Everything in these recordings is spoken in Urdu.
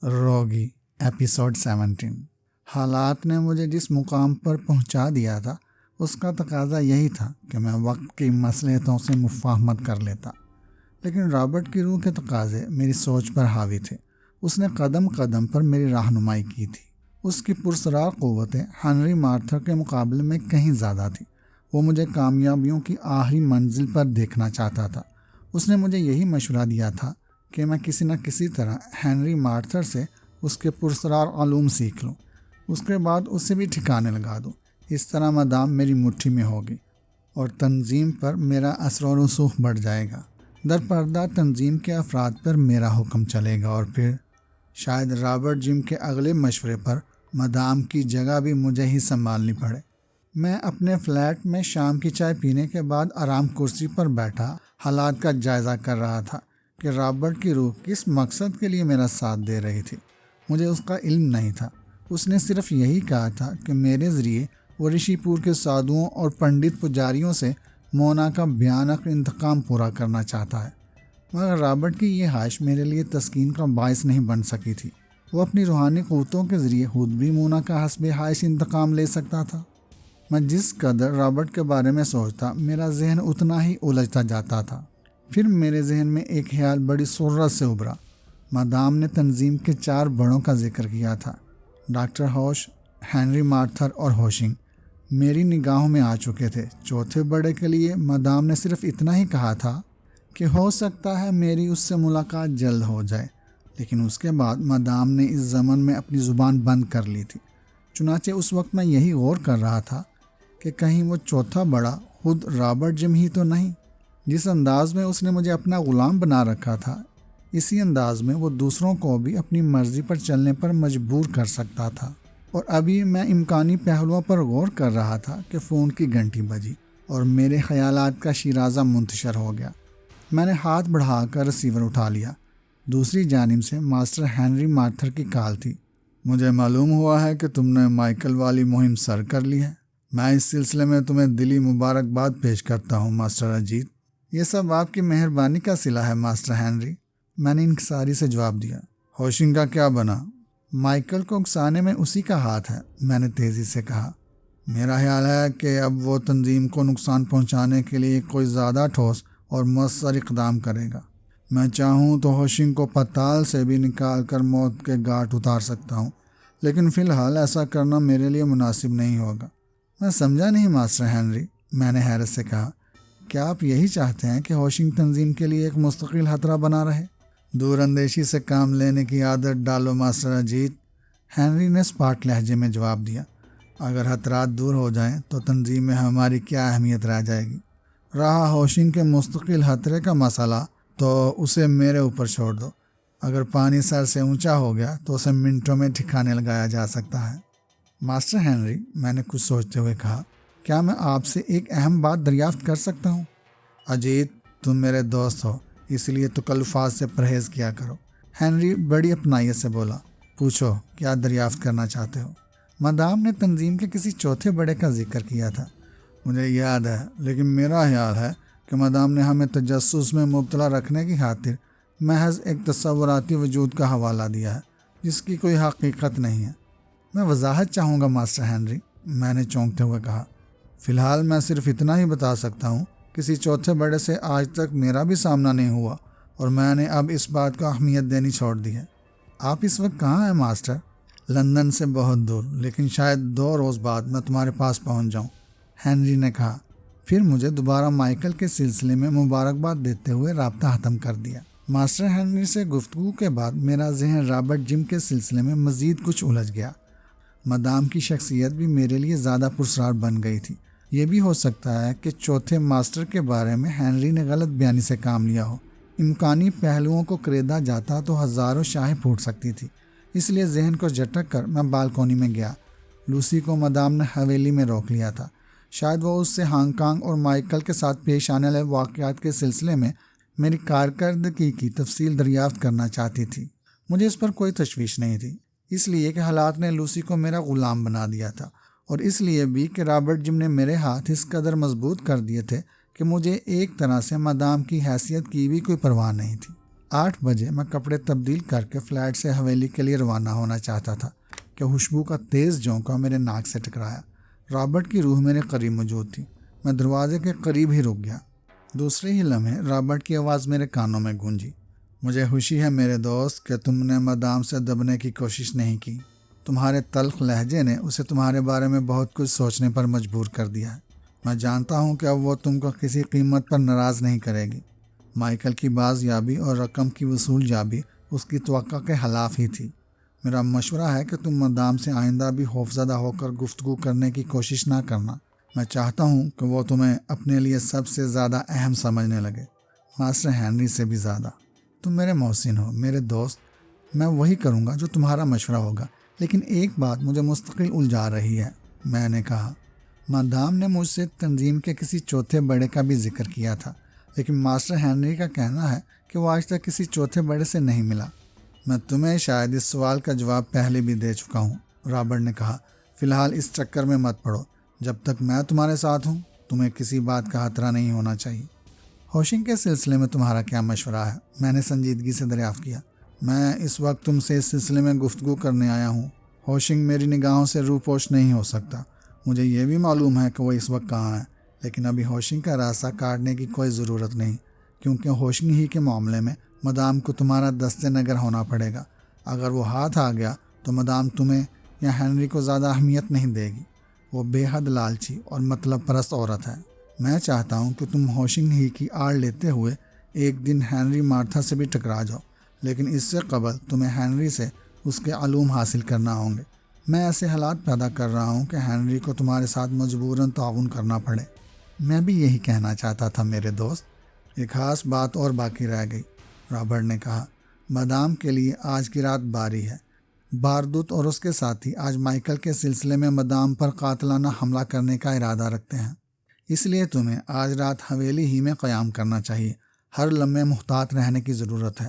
روگی ایپیسوڈ 17۔ حالات نے مجھے جس مقام پر پہنچا دیا تھا اس کا تقاضا یہی تھا کہ میں وقت کی مصلحتوں سے مفاہمت کر لیتا، لیکن رابرٹ کی روح کے تقاضے میری سوچ پر حاوی تھے۔ اس نے قدم قدم پر میری رہنمائی کی تھی۔ اس کی پرسرار قوتیں ہنری مارتھر کے مقابلے میں کہیں زیادہ تھی۔ وہ مجھے کامیابیوں کی آخری منزل پر دیکھنا چاہتا تھا۔ اس نے مجھے یہی مشورہ دیا تھا کہ میں کسی نہ کسی طرح ہنری مارتھر سے اس کے پرسرار علوم سیکھ لوں، اس کے بعد اسے بھی ٹھکانے لگا دوں۔ اس طرح مدام میری مٹھی میں ہوگی اور تنظیم پر میرا اثر و رسوخ بڑھ جائے گا۔ در پردہ تنظیم کے افراد پر میرا حکم چلے گا اور پھر شاید رابرٹ جم کے اگلے مشورے پر مدام کی جگہ بھی مجھے ہی سنبھالنی پڑے۔ میں اپنے فلیٹ میں شام کی چائے پینے کے بعد آرام کرسی پر بیٹھا حالات کا جائزہ کر رہا تھا کہ رابرٹ کی روح کس مقصد کے لیے میرا ساتھ دے رہی تھی۔ مجھے اس کا علم نہیں تھا۔ اس نے صرف یہی کہا تھا کہ میرے ذریعے وہ رشی پور کے سادھوؤں اور پنڈت پجاریوں سے مونا کا بھیانک انتقام پورا کرنا چاہتا ہے، مگر رابرٹ کی یہ خواہش میرے لیے تسکین کا باعث نہیں بن سکی تھی۔ وہ اپنی روحانی قوتوں کے ذریعے خود بھی مونا کا حسب خواہش انتقام لے سکتا تھا۔ میں جس قدر رابرٹ کے بارے میں سوچتا، میرا ذہن اتنا ہی الجھتا جاتا تھا۔ پھر میرے ذہن میں ایک خیال بڑی سرعت سے ابھرا۔ مدام نے تنظیم کے 4 بڑوں کا ذکر کیا تھا، ڈاکٹر ہوش، ہنری مارتھر اور ہوشنگ میری نگاہوں میں آ چکے تھے۔ چوتھے بڑے کے لیے مدام نے صرف اتنا ہی کہا تھا کہ ہو سکتا ہے میری اس سے ملاقات جلد ہو جائے، لیکن اس کے بعد مدام نے اس ضمن میں اپنی زبان بند کر لی تھی۔ چنانچہ اس وقت میں یہی غور کر رہا تھا کہ کہیں وہ چوتھا بڑا خود رابرٹ جم ہی تو نہیں۔ جس انداز میں اس نے مجھے اپنا غلام بنا رکھا تھا، اسی انداز میں وہ دوسروں کو بھی اپنی مرضی پر چلنے پر مجبور کر سکتا تھا۔ اور ابھی میں امکانی پہلوؤں پر غور کر رہا تھا کہ فون کی گھنٹی بجی اور میرے خیالات کا شیرازہ منتشر ہو گیا۔ میں نے ہاتھ بڑھا کر ریسیور اٹھا لیا۔ دوسری جانب سے ماسٹر ہنری مارتھر کی کال تھی۔ مجھے معلوم ہوا ہے کہ تم نے مائیکل والی مہم سر کر لی ہے۔ میں اس سلسلے میں تمہیں دلی مبارکباد پیش کرتا ہوں ماسٹر اجیت۔ یہ سب آپ کی مہربانی کا صلہ ہے ماسٹر ہنری، میں نے انکساری سے جواب دیا۔ ہوشنگ کا کیا بنا؟ مائیکل کو اکسانے میں اسی کا ہاتھ ہے، میں نے تیزی سے کہا۔ میرا خیال ہے کہ اب وہ تنظیم کو نقصان پہنچانے کے لیے کوئی زیادہ ٹھوس اور مؤثر اقدام کرے گا۔ میں چاہوں تو ہوشنگ کو پتال سے بھی نکال کر موت کے گھاٹ اتار سکتا ہوں، لیکن فی الحال ایسا کرنا میرے لیے مناسب نہیں ہوگا۔ میں سمجھا نہیں ماسٹر ہنری، میں نے حیرت سے کہا۔ کیا آپ یہی چاہتے ہیں کہ ہوشنگ تنظیم کے لیے ایک مستقل خطرہ بنا رہے؟ دور اندیشی سے کام لینے کی عادت ڈالو ماسٹر اجیت، ہنری نے اسپاٹ لہجے میں جواب دیا۔ اگر خطرات دور ہو جائیں تو تنظیم میں ہماری کیا اہمیت رہ جائے گی؟ رہا ہوشنگ کے مستقل خطرے کا مسئلہ تو اسے میرے اوپر چھوڑ دو۔ اگر پانی سر سے اونچا ہو گیا تو اسے منٹوں میں ٹھکانے لگایا جا سکتا ہے۔ ماسٹر ہنری، میں نے کچھ سوچتے ہوئے کہا، کیا میں آپ سے ایک اہم بات دریافت کر سکتا ہوں؟ اجیت، تم میرے دوست ہو، اس لیے تکلفات سے پرہیز کیا کرو، ہنری بڑی اپنائیت سے بولا۔ پوچھو، کیا دریافت کرنا چاہتے ہو؟ مدام نے تنظیم کے کسی چوتھے بڑے کا ذکر کیا تھا، مجھے یاد ہے، لیکن میرا خیال ہے کہ مدام نے ہمیں تجسس میں مبتلا رکھنے کی خاطر محض ایک تصوراتی وجود کا حوالہ دیا ہے جس کی کوئی حقیقت نہیں ہے۔ میں وضاحت چاہوں گا ماسٹر ہنری، میں نے چونکتے ہوئے کہا۔ فی الحال میں صرف اتنا ہی بتا سکتا ہوں، کسی چوتھے بڑے سے آج تک میرا بھی سامنا نہیں ہوا اور میں نے اب اس بات کو اہمیت دینی چھوڑ دی ہے۔ آپ اس وقت کہاں ہیں ماسٹر؟ لندن سے بہت دور، لیکن شاید 2 روز بعد میں تمہارے پاس پہنچ جاؤں، ہنری نے کہا۔ پھر مجھے دوبارہ مائیکل کے سلسلے میں مبارکباد دیتے ہوئے رابطہ ختم کر دیا۔ ماسٹر ہنری سے گفتگو کے بعد میرا ذہن رابرٹ جم کے سلسلے میں مزید کچھ الجھ گیا۔ مدام کی شخصیت بھی میرے لیے زیادہ پرسرار بن گئی تھی۔ یہ بھی ہو سکتا ہے کہ چوتھے ماسٹر کے بارے میں ہنری نے غلط بیانی سے کام لیا ہو۔ امکانی پہلوؤں کو کریدا جاتا تو ہزاروں شاہیں پھوٹ سکتی تھی۔ اس لیے ذہن کو جھٹک کر میں بالکونی میں گیا۔ لوسی کو مدام نے حویلی میں روک لیا تھا۔ شاید وہ اس سے ہانگ کانگ اور مائیکل کے ساتھ پیش آنے والے واقعات کے سلسلے میں میری کارکردگی کی تفصیل دریافت کرنا چاہتی تھی۔ مجھے اس پر کوئی تشویش نہیں تھی، اس لیے کہ حالات نے لوسی کو میرا غلام بنا دیا تھا، اور اس لیے بھی کہ رابرٹ جم نے میرے ہاتھ اس قدر مضبوط کر دیے تھے کہ مجھے ایک طرح سے مدام کی حیثیت کی بھی کوئی پرواہ نہیں تھی۔ 8 بجے میں کپڑے تبدیل کر کے فلیٹ سے حویلی کے لیے روانہ ہونا چاہتا تھا کہ خوشبو کا تیز جھونکا میرے ناک سے ٹکرایا۔ رابرٹ کی روح میرے قریب موجود تھی۔ میں دروازے کے قریب ہی رک گیا۔ دوسرے ہی لمحے رابرٹ کی آواز میرے کانوں میں گونجی۔ مجھے خوشی ہے میرے دوست کہ تم نے مدام سے دبنے کی کوشش نہیں کی۔ تمہارے تلخ لہجے نے اسے تمہارے بارے میں بہت کچھ سوچنے پر مجبور کر دیا ہے۔ میں جانتا ہوں کہ اب وہ تم کو کسی قیمت پر ناراض نہیں کرے گی۔ مائیکل کی بازیابی اور رقم کی وصول یابی اس کی توقع کے خلاف ہی تھی۔ میرا مشورہ ہے کہ تم مدام سے آئندہ بھی خوفزدہ ہو کر گفتگو کرنے کی کوشش نہ کرنا۔ میں چاہتا ہوں کہ وہ تمہیں اپنے لیے سب سے زیادہ اہم سمجھنے لگے، ماسٹر ہینری سے بھی زیادہ۔ تم میرے محسن ہو، میرے دوست۔ میں وہی کروں گا جو تمہارا مشورہ ہوگا، لیکن ایک بات مجھے مستقل الجھا رہی ہے، میں نے کہا۔ مدام نے مجھ سے تنظیم کے کسی چوتھے بڑے کا بھی ذکر کیا تھا، لیکن ماسٹر ہینری کا کہنا ہے کہ وہ آج تک کسی چوتھے بڑے سے نہیں ملا۔ میں تمہیں شاید اس سوال کا جواب پہلے بھی دے چکا ہوں، رابرٹ نے کہا۔ فی الحال اس چکر میں مت پڑو۔ جب تک میں تمہارے ساتھ ہوں تمہیں کسی بات کا خطرہ نہیں ہونا چاہیے۔ ہوشنگ کے سلسلے میں تمہارا کیا مشورہ ہے؟ میں نے سنجیدگی سے دریافت کیا۔ میں اس وقت تم سے اس سلسلے میں گفتگو کرنے آیا ہوں۔ ہوشنگ میری نگاہوں سے روپوش نہیں ہو سکتا۔ مجھے یہ بھی معلوم ہے کہ وہ اس وقت کہاں ہے، لیکن ابھی ہوشنگ کا راستہ کاٹنے کی کوئی ضرورت نہیں، کیونکہ ہوشنگ ہی کے معاملے میں مدام کو تمہارا دست نگر ہونا پڑے گا۔ اگر وہ ہاتھ آ گیا تو مدام تمہیں یا ہینری کو زیادہ اہمیت نہیں دے گی۔ وہ بے حد لالچی اور مطلب پرست عورت ہے۔ میں چاہتا ہوں کہ تم ہوشنگ ہی کی آڑ لیتے ہوئے ایک دن ہینری مارتھا سے بھی ٹکرا جاؤ، لیکن اس سے قبل تمہیں ہینری سے اس کے علوم حاصل کرنا ہوں گے۔ میں ایسے حالات پیدا کر رہا ہوں کہ ہینری کو تمہارے ساتھ مجبوراً تعاون کرنا پڑے۔ میں بھی یہی کہنا چاہتا تھا میرے دوست۔ ایک خاص بات اور باقی رہ گئی، رابرٹ نے کہا۔ مدام کے لیے آج کی رات باری ہے۔ باردوت اور اس کے ساتھی آج مائیکل کے سلسلے میں مدام پر قاتلانہ حملہ کرنے کا ارادہ رکھتے ہیں، اس لیے تمہیں آج رات حویلی ہی میں قیام کرنا چاہیے۔ ہر لمحے محتاط رہنے کی ضرورت ہے۔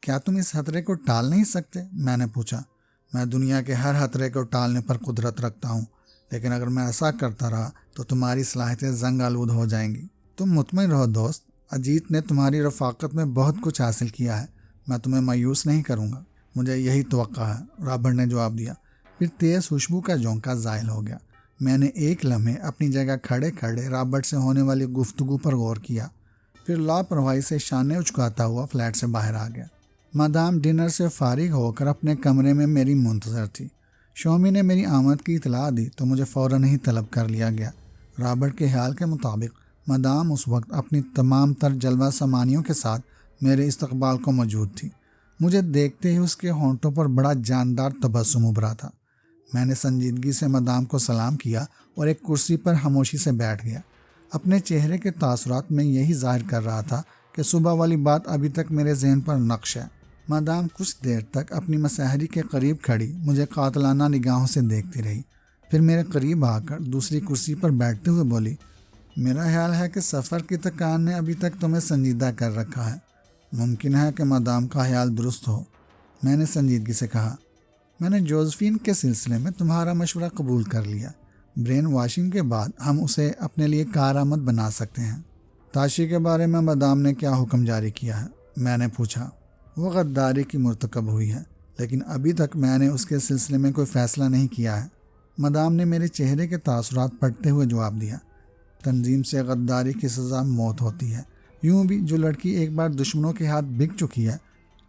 کیا تم اس خطرے کو ٹال نہیں سکتے؟ میں نے پوچھا۔ میں دنیا کے ہر خطرے کو ٹالنے پر قدرت رکھتا ہوں، لیکن اگر میں ایسا کرتا رہا تو تمہاری صلاحیتیں زنگ آلود ہو جائیں گی۔ تم مطمئن رہو دوست، اجیت نے تمہاری رفاقت میں بہت کچھ حاصل کیا ہے۔ میں تمہیں مایوس نہیں کروں گا۔ مجھے یہی توقع ہے، رابرٹ نے جواب دیا۔ پھر تیز خوشبو کا جھونکا زائل ہو گیا۔ میں نے ایک لمحے اپنی جگہ کھڑے کھڑے رابرٹ سے ہونے والی گفتگو پر غور کیا، پھر لاپرواہی سے شانے اچکاتا ہوا فلیٹ سے باہر آ گیا۔ مدام ڈنر سے فارغ ہو کر اپنے کمرے میں میری منتظر تھی۔ شومی نے میری آمد کی اطلاع دی تو مجھے فوراً ہی طلب کر لیا گیا۔ رابرٹ کے خیال کے مطابق مدام اس وقت اپنی تمام تر جلوہ سمانیوں کے ساتھ میرے استقبال کو موجود تھی۔ مجھے دیکھتے ہی اس کے ہونٹوں پر بڑا جاندار تبسم ابھرا تھا۔ میں نے سنجیدگی سے مدام کو سلام کیا اور ایک کرسی پر خاموشی سے بیٹھ گیا۔ اپنے چہرے کے تاثرات میں یہی ظاہر کر رہا تھا کہ صبح والی بات ابھی تک میرے ذہن پر نقش ہے۔ مدام کچھ دیر تک اپنی مسحری کے قریب کھڑی مجھے قاتلانہ نگاہوں سے دیکھتی رہی، پھر میرے قریب آ کر دوسری کرسی پر بیٹھتے ہوئے بولی، میرا خیال ہے کہ سفر کی تکان نے ابھی تک تمہیں سنجیدہ کر رکھا ہے۔ ممکن ہے کہ مدام کا خیال درست ہو، میں نے سنجیدگی سے کہا۔ میں نے جوزفین کے سلسلے میں تمہارا مشورہ قبول کر لیا۔ برین واشنگ کے بعد ہم اسے اپنے لیے کارآمد بنا سکتے ہیں۔ تاشی کے بارے میں مدام نے کیا حکم جاری کیا ہے؟ میں نے پوچھا۔ وہ غداری کی مرتکب ہوئی ہے، لیکن ابھی تک میں نے اس کے سلسلے میں کوئی فیصلہ نہیں کیا ہے، مدام نے میرے چہرے کے تاثرات پڑھتے ہوئے جواب دیا۔ تنظیم سے غداری کی سزا موت ہوتی ہے۔ یوں بھی جو لڑکی ایک بار دشمنوں کے ہاتھ بک چکی ہے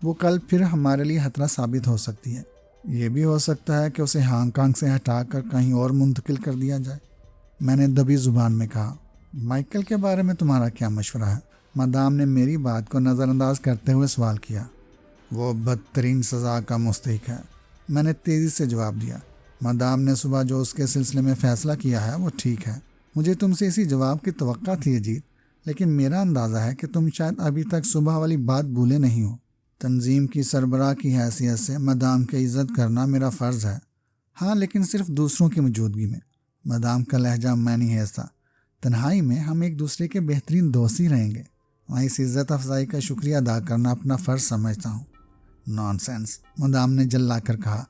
وہ کل پھر ہمارے لیے خطرہ ثابت ہو سکتی ہے۔ یہ بھی ہو سکتا ہے کہ اسے ہانگ کانگ سے ہٹا کر کہیں اور منتقل کر دیا جائے، میں نے دبی زبان میں کہا۔ مائیکل کے بارے میں تمہارا کیا مشورہ ہے؟ مدام نے میری بات کو نظر انداز کرتے ہوئے سوال کیا۔ وہ بدترین سزا کا مستحق ہے، میں نے تیزی سے جواب دیا۔ مدام نے صبح جو اس کے سلسلے میں فیصلہ کیا ہے وہ ٹھیک ہے۔ مجھے تم سے اسی جواب کی توقع تھی اجیت، لیکن میرا اندازہ ہے کہ تم شاید ابھی تک صبح والی بات بھولے نہیں ہو۔ تنظیم کی سربراہ کی حیثیت سے مدام کی عزت کرنا میرا فرض ہے، ہاں لیکن صرف دوسروں کی موجودگی میں۔ مدام کا لہجہ معنی خیز تھا۔ تنہائی میں ہم ایک دوسرے کے بہترین دوست ہی رہیں گے، میں اس عزت افزائی کا شکریہ ادا کرنا اپنا فرض سمجھتا ہوں۔ نان سینس، مدام نے جلا کر کہا،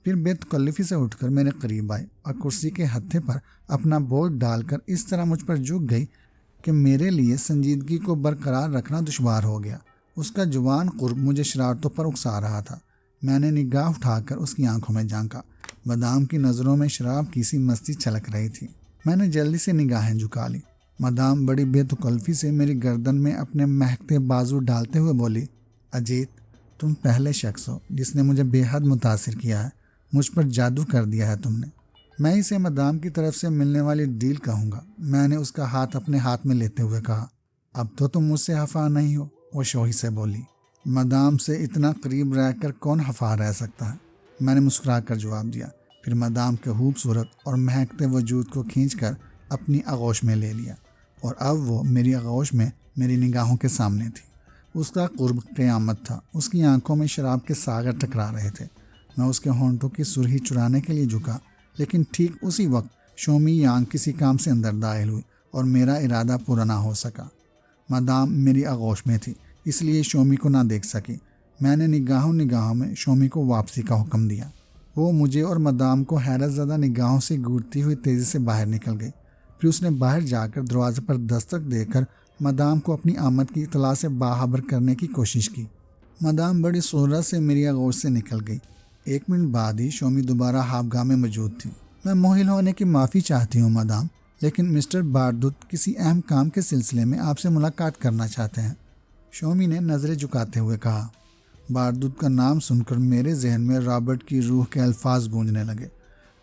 پھر بے تکلفی سے اٹھ کر میرے قریب آئی اور کرسی کے ہتھے پر اپنا بوجھ ڈال کر اس طرح مجھ پر جھک گئی کہ میرے لیے سنجیدگی کو برقرار رکھنا دشوار ہو گیا۔ اس کا جوان قرب مجھے شرارتوں پر اکسا رہا تھا۔ میں نے نگاہ اٹھا کر اس کی آنکھوں میں جھانکا۔ مدام کی نظروں میں شراب کی سی مستی چھلک رہی تھی۔ میں نے جلدی سے نگاہیں جھکا لی۔ مدام بڑی بے تکلفی سے میری گردن میں اپنے مہکتے بازو ڈالتے ہوئے بولی، اجیت، تم پہلے شخص ہو جس نے مجھے بے حد متاثر کیا ہے۔ مجھ پر جادو کر دیا ہے تم نے۔ میں اسے مدام کی طرف سے ملنے والی ڈیل کہوں گا، میں نے اس کا ہاتھ اپنے ہاتھ میں لیتے ہوئے کہا۔ اب تو تم مجھ سے خفا نہیں ہو، وہ شوہی سے بولی۔ مدام سے اتنا قریب رہ کر کون خفا رہ سکتا ہے؟ میں نے مسکرا کر جواب دیا، پھر مدام کے خوبصورت اور مہکتے وجود کو کھینچ کر اپنی آغوش میں لے لیا، اور اب وہ میری آغوش میں میری نگاہوں کے سامنے تھی۔ اس کا قرب قیامت تھا۔ اس کی آنکھوں میں شراب کے ساغر ٹکرا رہے تھے۔ میں اس کے ہونٹوں کی سرخی چرانے کے لیے جھکا، لیکن ٹھیک اسی وقت شومی یانگ کسی کام سے اندر داخل ہوئی اور میرا ارادہ پورا نہ ہو سکا۔ مدام میری آغوش میں تھی، اس لیے شومی کو نہ دیکھ سکی۔ میں نے نگاہوں میں شومی کو واپسی کا حکم دیا۔ وہ مجھے اور مدام کو حیرت زدہ نگاہوں سے گھورتی ہوئی تیزی سے باہر نکل گئی۔ پھر اس نے باہر جا کر دروازے پر دستک دے کر مدام کو اپنی آمد کی اطلاع سے باخبر کرنے کی کوشش کی۔ مدام بڑی سرعت سے میری آغوش سے نکل گئی۔ 1 منٹ بعد ہی شومی دوبارہ خوابگاہ میں موجود تھی۔ میں موہل ہونے کی معافی چاہتی ہوں مدام، لیکن مسٹر باردوت کسی اہم کام کے سلسلے میں آپ سے ملاقات کرنا چاہتے ہیں، شومی نے نظریں جھکاتے ہوئے کہا۔ باردوت کا نام سن کر میرے ذہن میں رابرٹ کی روح کے الفاظ گونجنے لگے۔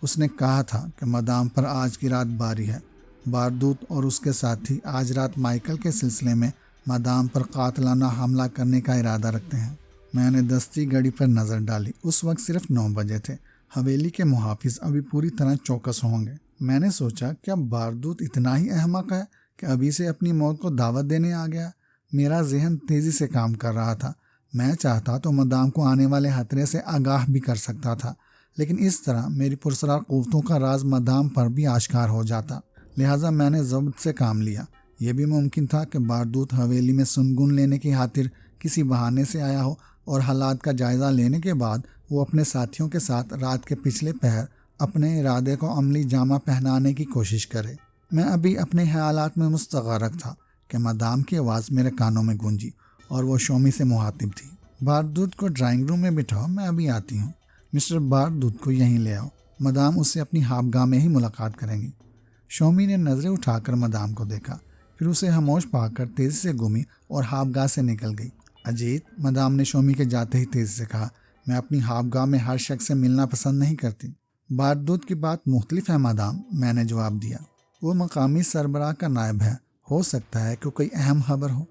اس نے کہا تھا کہ مدام پر آج کی رات باری ہے۔ باردوت اور اس کے ساتھی آج رات مائیکل کے سلسلے میں مدام پر قاتلانہ حملہ کرنے کا ارادہ رکھتے ہیں۔ میں نے دستی گھڑی پر نظر ڈالی۔ اس وقت صرف 9 بجے تھے۔ حویلی کے محافظ ابھی پوری طرح چوکس ہوں گے۔ میں نے سوچا، کیا باردوت اتنا ہی احمق ہے کہ ابھی سے اپنی موت کو دعوت دینے آ گیا؟ میرا ذہن تیزی سے کام کر رہا تھا۔ میں چاہتا تو مدام کو آنے والے خطرے سے آگاہ بھی کر سکتا تھا، لیکن اس طرح میری پرسرار قوتوں کا راز مدام پر بھی آشکار ہو جاتا۔ لہٰذا میں نے ضبط سے کام لیا۔ یہ بھی ممکن تھا کہ باردوت حویلی میں سنگن لینے کی خاطر کسی بہانے سے آیا ہو، اور حالات کا جائزہ لینے کے بعد وہ اپنے ساتھیوں کے ساتھ رات کے پچھلے پہر اپنے ارادے کو عملی جامہ پہنانے کی کوشش کرے۔ میں ابھی اپنے خیالات میں مستغرق تھا کہ مدام کی آواز میرے کانوں میں گونجی، اور وہ شومی سے مخاطب تھی۔ باردوت کو ڈرائنگ روم میں بٹھاؤ، میں ابھی آتی ہوں۔ مسٹر باردوت کو یہیں لے آؤ، مدام اس سے اپنی خوابگاہ میں ہی ملاقات کریں گی۔ شومی نے نظریں اٹھا کر مدام کو دیکھا، پھر اسے خاموش پا کر تیزی سے گھومی اور خوابگاہ سے نکل گئی۔ اجیت، مدام نے شومی کے جاتے ہی تیزی سے کہا، میں اپنی خوابگاہ میں ہر شخص سے ملنا پسند نہیں کرتی۔ باردوت کی بات مختلف ہے مدام، میں نے جواب دیا۔ وہ مقامی سربراہ کا نائب ہے، ہو سکتا ہے کہ کوئی اہم خبر ہو۔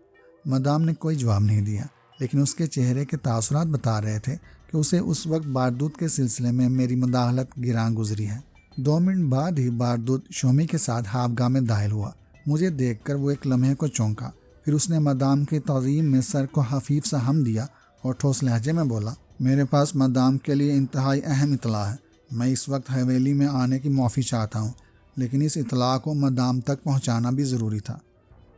مدام نے کوئی جواب نہیں دیا، لیکن اس کے چہرے کے تاثرات بتا رہے تھے کہ اسے اس وقت باردوت کے سلسلے میں میری مداخلت گراں گزری ہے۔ 2 منٹ بعد ہی باردوت شومی کے ساتھ خوابگاہ میں داخل ہوا۔ مجھے دیکھ کر وہ ایک لمحے کو چونکا، پھر اس نے مدام کی تعظیم میں سر کو خفیف سا ہم دیا اور ٹھوس لہجے میں بولا، میرے پاس مدام کے لیے انتہائی اہم اطلاع ہے۔ میں اس وقت حویلی میں آنے کی معافی چاہتا ہوں، لیکن اس اطلاع کو مدام تک پہنچانا بھی ضروری تھا۔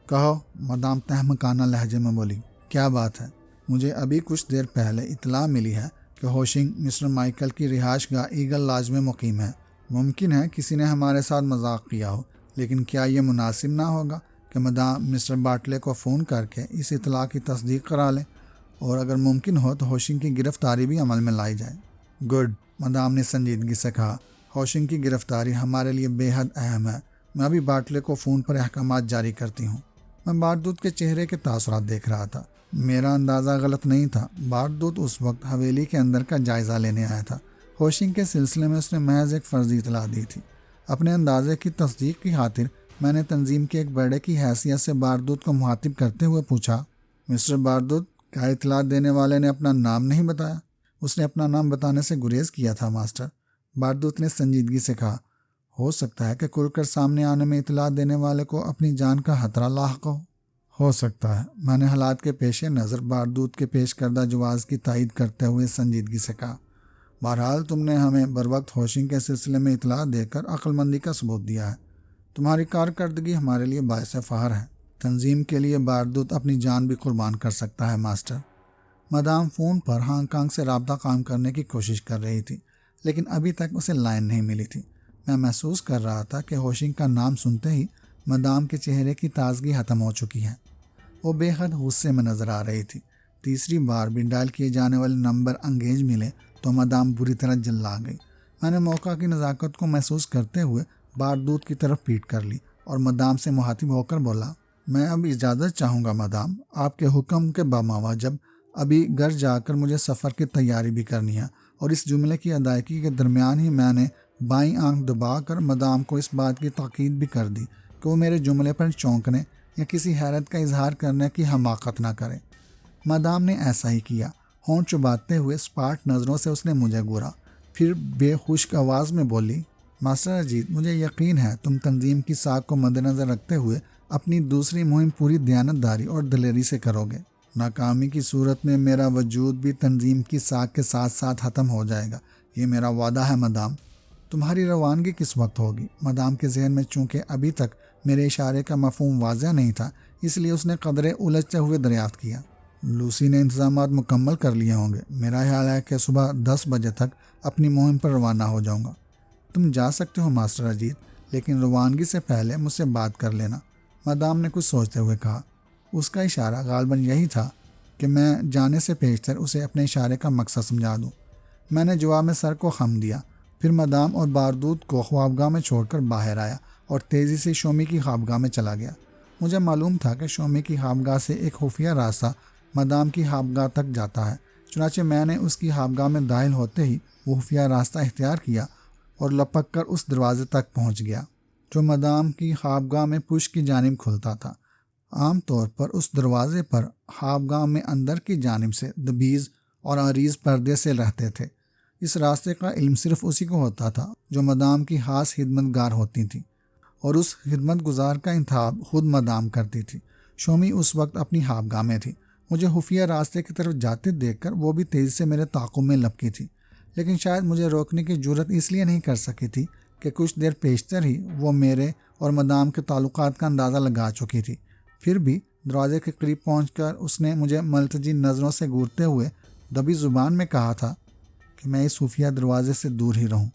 کہو، مدام تہمکانہ لہجے میں بولی۔ کیا بات ہے؟ مجھے ابھی کچھ دیر پہلے اطلاع ملی ہے کہ ہوشنگ مسٹر مائیکل کی رہائش گاہ ایگل لاج میں مقیم ہے۔ ممکن ہے کسی نے ہمارے ساتھ مذاق کیا ہو، لیکن کیا یہ مناسب نہ ہوگا کہ مدام مسٹر بارٹلے کو فون کر کے اس اطلاع کی تصدیق کرا لیں، اور اگر ممکن ہو تو ہوشنگ کی گرفتاری بھی عمل میں لائی جائے؟ گڈ، مدام نے سنجیدگی سے کہا، ہوشنگ کی گرفتاری ہمارے لیے بے حد اہم ہے۔ میں ابھی بارٹلے کو فون پر احکامات جاری کرتی ہوں۔ میں باردوت کے چہرے کے تاثرات دیکھ رہا تھا۔ میرا اندازہ غلط نہیں تھا، باردوت اس وقت حویلی کے اندر کا جائزہ لینے آیا تھا۔ ہوشنگ کے سلسلے میں اس نے محض ایک فرضی اطلاع دی تھی۔ اپنے اندازے کی تصدیق کی خاطر میں نے تنظیم کے ایک بڑے کی حیثیت سے باردوت کو مخاطب کرتے ہوئے پوچھا، مسٹر باردوت، کیا اطلاع دینے والے نے اپنا نام نہیں بتایا؟ اس نے اپنا نام بتانے سے گریز کیا تھا ماسٹر، باردوت نے سنجیدگی سے کہا۔ ہو سکتا ہے کہ کھل کر سامنے آنے میں اطلاع دینے والے کو اپنی جان کا خطرہ لاحق ہو سکتا ہے۔ میں نے حالات کے پیش نظر باردوت کے پیش کردہ جواز کی تائید کرتے ہوئے سنجیدگی سے کہا، بہرحال تم نے ہمیں بروقت ہوشنگ کے سلسلے میں اطلاع دے کر عقل مندی کا ثبوت دیا ہے۔ تمہاری کارکردگی ہمارے لیے باعث فخر ہے۔ تنظیم کے لیے باردوت اپنی جان بھی قربان کر سکتا ہے ماسٹر۔ مدام فون پر ہانگ کانگ سے رابطہ قائم کرنے کی کوشش کر رہی تھی، لیکن ابھی تک اسے لائن نہیں ملی تھی۔ میں محسوس کر رہا تھا کہ ہوشنگ کا نام سنتے ہی مدام کے چہرے کی تازگی ختم ہو چکی ہے۔ وہ بے حد غصے میں نظر آ رہی تھی۔ تیسری بار بھی ڈائل کیے جانے والے نمبر انگیج ملے تو مدام بری طرح جلا گئی۔ میں نے موقع کی نزاکت کو محسوس کرتے ہوئے باردود کی طرف پیٹ کر لی اور مدام سے مخاطب ہو کر بولا، میں اب اجازت چاہوں گا مدام، آپ کے حکم کے بموجب ابھی گھر جا کر مجھے سفر کی تیاری بھی کرنی ہے۔ اور اس جملے کی ادائیگی کے درمیان ہی میں نے بائیں آنکھ دبا کر مدام کو اس بات کی تاکید بھی کر دی کہ وہ میرے جملے پر چونکنے یا کسی حیرت کا اظہار کرنے کی حماقت نہ کرے۔ مدام نے ایسا ہی کیا۔ ہونٹ چباتے ہوئے سپاٹ نظروں سے اس نے مجھے گورا، پھر بے خشک آواز میں بولی، ماسٹر اجیت، مجھے یقین ہے تم تنظیم کی ساکھ کو مد نظر رکھتے ہوئے اپنی دوسری مہم پوری دیانتداری اور دلیری سے کرو گے۔ ناکامی کی صورت میں میرا وجود بھی تنظیم کی ساکھ کے ساتھ ساتھ ختم ہو جائے گا، یہ میرا وعدہ ہے مدام۔ تمہاری روانگی کس وقت ہوگی؟ مدام کے ذہن میں چونکہ ابھی تک میرے اشارے کا مفہوم واضح نہیں تھا، اس لیے اس نے قدرے الجھتے ہوئے دریافت کیا۔ لوسی نے انتظامات مکمل کر لیے ہوں گے، میرا خیال ہے کہ صبح 10 بجے تک اپنی مہم پر روانہ ہو جاؤں گا۔ تم جا سکتے ہو ماسٹر اجیت، لیکن روانگی سے پہلے مجھ سے بات کر لینا، مدام نے کچھ سوچتے ہوئے کہا۔ اس کا اشارہ غالباً یہی تھا کہ میں جانے سے پیشتر اسے اپنے اشارے کا مقصد سمجھا دوں۔ میں نے جواب میں سر کو خم دیا، پھر مدام اور باردود کو خوابگاہ میں چھوڑ کر باہر آیا اور تیزی سے شومی کی خوابگاہ میں چلا گیا۔ مجھے معلوم تھا کہ شومی کی خوابگاہ سے ایک خفیہ راستہ مدام کی خوابگاہ تک جاتا ہے، چنانچہ میں نے اس کی خوابگاہ میں داخل ہوتے ہی وہ خفیہ راستہ اختیار کیا اور لپک کر اس دروازے تک پہنچ گیا جو مدام کی خوابگاہ میں پشت کی جانب کھلتا تھا۔ عام طور پر اس دروازے پر خوابگاہ میں اندر کی جانب سے دبیز اور عریض پردے سے رہتے تھے۔ اس راستے کا علم صرف اسی کو ہوتا تھا جو مدام کی خاص خدمت گار ہوتی تھی، اور اس خدمت گزار کا انتخاب خود مدام کرتی تھی۔ شومی اس وقت اپنی خوابگاہ میں تھی۔ مجھے خفیہ راستے کی طرف جاتے دیکھ کر وہ بھی تیزی سے میرے تعاقب میں لپکی تھی، لیکن شاید مجھے روکنے کی جرت اس لیے نہیں کر سکی تھی کہ کچھ دیر پیشتر ہی وہ میرے اور مدام کے تعلقات کا اندازہ لگا چکی تھی۔ پھر بھی دروازے کے قریب پہنچ کر اس نے مجھے ملتجی نظروں سے گورتے ہوئے دبی زبان میں کہا تھا کہ میں اس خفیہ دروازے سے دور ہی رہوں۔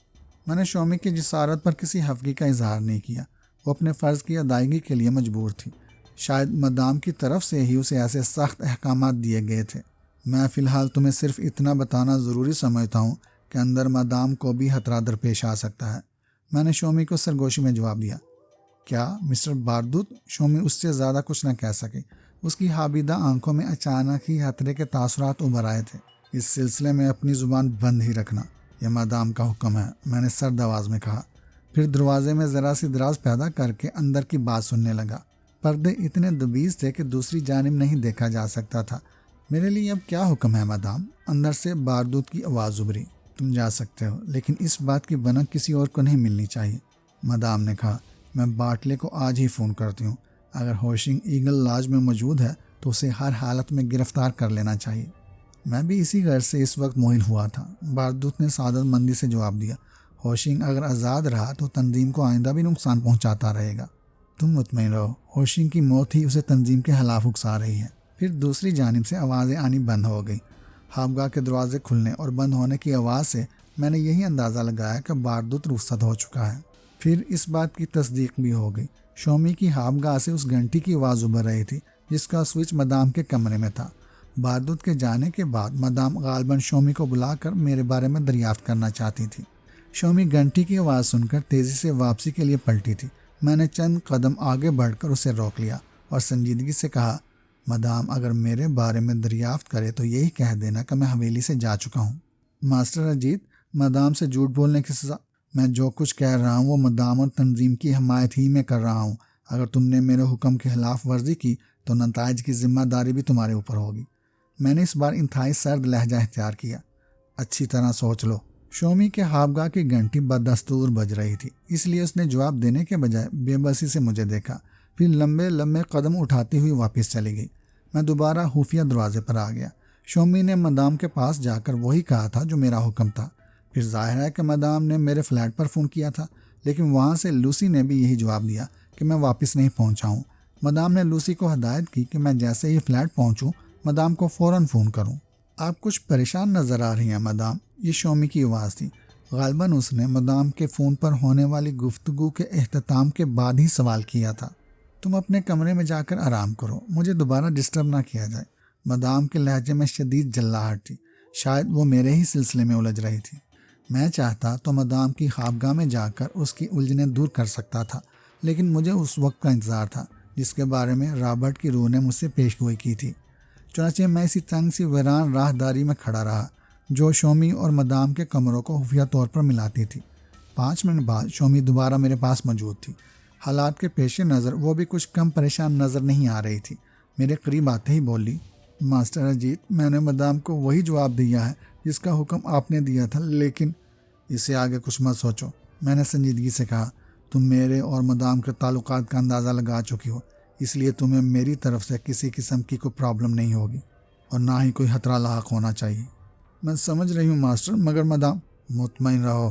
میں نے شومی کی جسارت پر کسی خفگی کا اظہار نہیں کیا۔ وہ اپنے فرض کی ادائیگی کے لیے مجبور تھی۔ شاید مدام کی طرف سے ہی اسے ایسے سخت احکامات دیے گئے تھے۔ میں فی الحال تمہیں صرف اتنا بتانا ضروری سمجھتا ہوں کہ اندر مدام کو بھی خطرہ درپیش آ سکتا ہے۔ میں نے شومی کو سرگوشی میں جواب دیا۔ کیا مسٹر باردود؟ شومی اس سے زیادہ کچھ نہ کہہ سکی۔ اس کی حابیدہ آنکھوں میں اچانک ہی خطرے کے تاثرات ابھر آئے تھے۔ اس سلسلے میں اپنی زبان بند ہی رکھنا، یہ مدام کا حکم ہے، میں نے سرد آواز میں کہا۔ پھر دروازے میں ذرا سی دراز پیدا کر کے اندر کی بات سننے لگا۔ پردے اتنے دبیز تھے کہ دوسری جانب نہیں دیکھا جا سکتا تھا۔ میرے لیے اب کیا حکم ہے مدام؟ اندر سے باردود کی آواز ابھری۔ تم جا سکتے ہو، لیکن اس بات کی بھنک کسی اور کو نہیں ملنی چاہیے، مدام نے کہا۔ میں باٹلے کو آج ہی فون کرتی ہوں۔ اگر ہوشنگ ایگل لاج میں موجود ہے تو اسے ہر حالت میں گرفتار کر لینا چاہیے۔ میں بھی اسی غرض سے اس وقت مائل ہوا تھا، باردود نے سعادت مندی سے جواب دیا۔ ہوشنگ اگر آزاد رہا تو تنظیم کو آئندہ بھی نقصان پہنچاتا رہے گا۔ تم مطمئن رہو، ہوشنگ کی موت ہی اسے تنظیم کے خلاف اکسا رہی ہے۔ پھر دوسری جانب سے آوازیں آنی بند ہو گئی۔ خوابگاہ کے دروازے کھلنے اور بند ہونے کی آواز سے میں نے یہی اندازہ لگایا کہ باردود رخصت ہو چکا ہے۔ پھر اس بات کی تصدیق بھی ہو گئی۔ شومی کی خوابگاہ سے اس گھنٹی کی آواز ابھر رہی تھی جس کا سوئچ مدام کے کمرے میں تھا۔ باردود کے جانے کے بعد مدام غالباً شومی کو بلا کر میرے بارے میں دریافت کرنا چاہتی تھی۔ شومی گھنٹی کی آواز سن کر تیزی سے واپسی کے لیے پلٹی تھی۔ میں نے چند قدم آگے بڑھ کر اسے روک لیا اور سنجیدگی سے کہا، مدام اگر میرے بارے میں دریافت کرے تو یہی کہہ دینا کہ میں حویلی سے جا چکا ہوں۔ ماسٹر اجیت، مدام سے جھوٹ بولنے کی سزا؟ میں جو کچھ کہہ رہا ہوں وہ مدام اور تنظیم کی حمایت ہی میں کر رہا ہوں۔ اگر تم نے میرے حکم کی خلاف ورزی کی تو نتائج کی ذمہ داری بھی تمہارے اوپر ہوگی۔ میں نے اس بار انتہائی سرد لہجہ اختیار کیا۔ اچھی طرح سوچ لو۔ شومی کے خوابگاہ کی گھنٹی بدستور بج رہی تھی، اس لیے اس نے جواب دینے کے بجائے بے بسی سے مجھے دیکھا، پھر لمبے لمبے قدم اٹھاتی ہوئی واپس چلی گئی۔ میں دوبارہ خفیہ دروازے پر آ گیا۔ شومی نے مدام کے پاس جا کر وہی کہا تھا جو میرا حکم تھا۔ پھر ظاہر ہے کہ مدام نے میرے فلیٹ پر فون کیا تھا، لیکن وہاں سے لوسی نے بھی یہی جواب دیا کہ میں واپس نہیں پہنچا ہوں۔ مدام نے لوسی کو ہدایت کی کہ میں جیسے ہی فلیٹ پہنچوں مدام کو فوراً فون کروں۔ آپ کچھ پریشان نظر آ رہی ہیں مدام، یہ شومی کی آواز تھی۔ غالباً اس نے مدام کے فون پر ہونے والی گفتگو کے اختتام کے بعد ہی سوال کیا تھا۔ تم اپنے کمرے میں جا کر آرام کرو، مجھے دوبارہ ڈسٹرب نہ کیا جائے۔ مدام کے لہجے میں شدید جلاہٹ تھی، شاید وہ میرے ہی سلسلے میں الجھ رہی تھی۔ میں چاہتا تو مدام کی خوابگاہ میں جا کر اس کی الجھنیں دور کر سکتا تھا، لیکن مجھے اس وقت کا انتظار تھا جس کے بارے میں رابرٹ کی روح نے مجھ سے پیش گوئی کی تھی۔ چنانچہ میں اسی تنگ سی ویران راہداری میں کھڑا رہا جو شومی اور مدام کے کمروں کو خفیہ طور پر ملاتی تھی۔ 5 منٹ بعد شومی دوبارہ میرے پاس موجود تھی۔ حالات کے پیش نظر وہ بھی کچھ کم پریشان نظر نہیں آ رہی تھی۔ میرے قریب آتے ہی بولی، ماسٹر اجیت، میں نے مدام کو وہی جواب دیا ہے جس کا حکم آپ نے دیا تھا، لیکن اس سے آگے کچھ مت سوچو، میں نے سنجیدگی سے کہا۔ تم میرے اور مدام کے تعلقات کا اندازہ لگا چکی ہو، اس لیے تمہیں میری طرف سے کسی قسم کی کوئی پرابلم نہیں ہوگی اور نہ ہی کوئی خطرہ لاحق ہونا چاہیے۔ میں سمجھ رہی ہوں ماسٹر، مگر مدام… مطمئن رہو،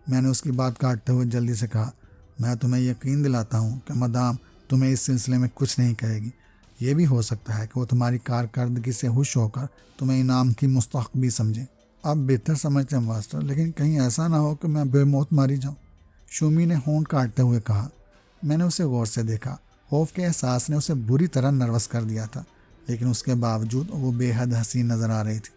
میں نے اس کی بات کاٹتے ہوئے جلدی سے کہا۔ میں تمہیں یقین دلاتا ہوں کہ مدام تمہیں اس سلسلے میں کچھ نہیں کہے گی۔ یہ بھی ہو سکتا ہے کہ وہ تمہاری کارکردگی سے خوش ہو کر تمہیں انعام کی مستحق بھی سمجھیں۔ آپ بہتر سمجھتے ہیں ماسٹر، لیکن کہیں ایسا نہ ہو کہ میں بے موت ماری جاؤں، شومی نے ہونٹ کاٹتے ہوئے کہا۔ میں نے اسے غور سے دیکھا۔ خوف کے احساس نے اسے بری طرح نروس کر دیا تھا، لیکن اس کے باوجود وہ بے حد حسین نظر آ رہی تھی۔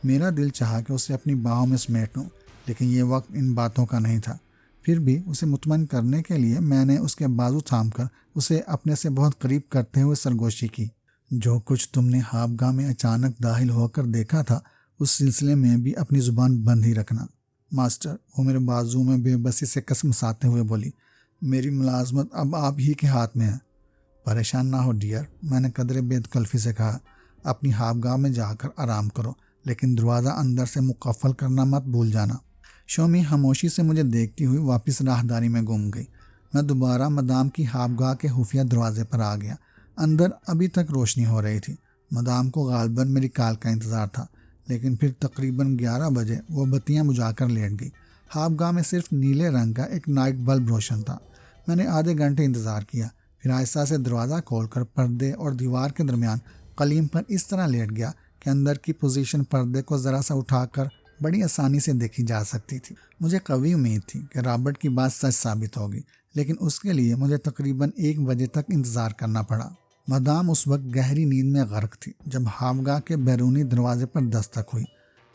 میرا دل چاہا کہ اسے اپنی باہوں میں سمیٹ لوں، لیکن یہ وقت ان باتوں کا نہیں تھا۔ پھر بھی اسے مطمئن کرنے کے لیے میں نے اس کے بازو تھام کر اسے اپنے سے بہت قریب کرتے ہوئے سرگوشی کی۔ جو کچھ تم نے خوابگاہ میں اچانک داخل ہو کر دیکھا تھا، اس سلسلے میں بھی اپنی زبان بند ہی رکھنا۔ ماسٹر، وہ میرے بازو میں بے بسی سے قسم ساتے ہوئے بولی، میری ملازمت اب آپ ہی کے ہاتھ میں ہے۔ پریشان نہ ہو ڈیئر، میں نے قدرے بے تکلفی سے کہا۔ اپنی خوابگاہ میں جا کر آرام کرو، لیکن دروازہ اندر سے مقفل کرنا مت بھول جانا۔ شومی خاموشی سے مجھے دیکھتی ہوئی واپس راہداری میں گم گئی۔ میں دوبارہ مدام کی خوابگاہ کے خفیہ دروازے پر آ گیا۔ اندر ابھی تک روشنی ہو رہی تھی۔ مدام کو غالباً میری کال کا انتظار تھا، لیکن پھر تقریباً 11 بجے وہ بتیاں بجھا کر لیٹ گئی۔ خوابگاہ میں صرف نیلے رنگ کا ایک نائٹ بلب روشن تھا۔ میں نے آدھے گھنٹے انتظار کیا، پھر آہستہ سے دروازہ کھول کر پردے اور دیوار کے درمیان قلیم پر اس طرح لیٹ گیا کہ اندر کی پوزیشن پردے کو ذرا سا اٹھا کر بڑی آسانی سے دیکھی جا سکتی تھی۔ مجھے قوی امید تھی کہ رابرٹ کی بات سچ ثابت ہوگی، لیکن اس کے لیے مجھے تقریباً 1 بجے تک انتظار کرنا پڑا۔ مدام اس وقت گہری نیند میں غرق تھی جب خوابگاہ کے بیرونی دروازے پر دستک ہوئی۔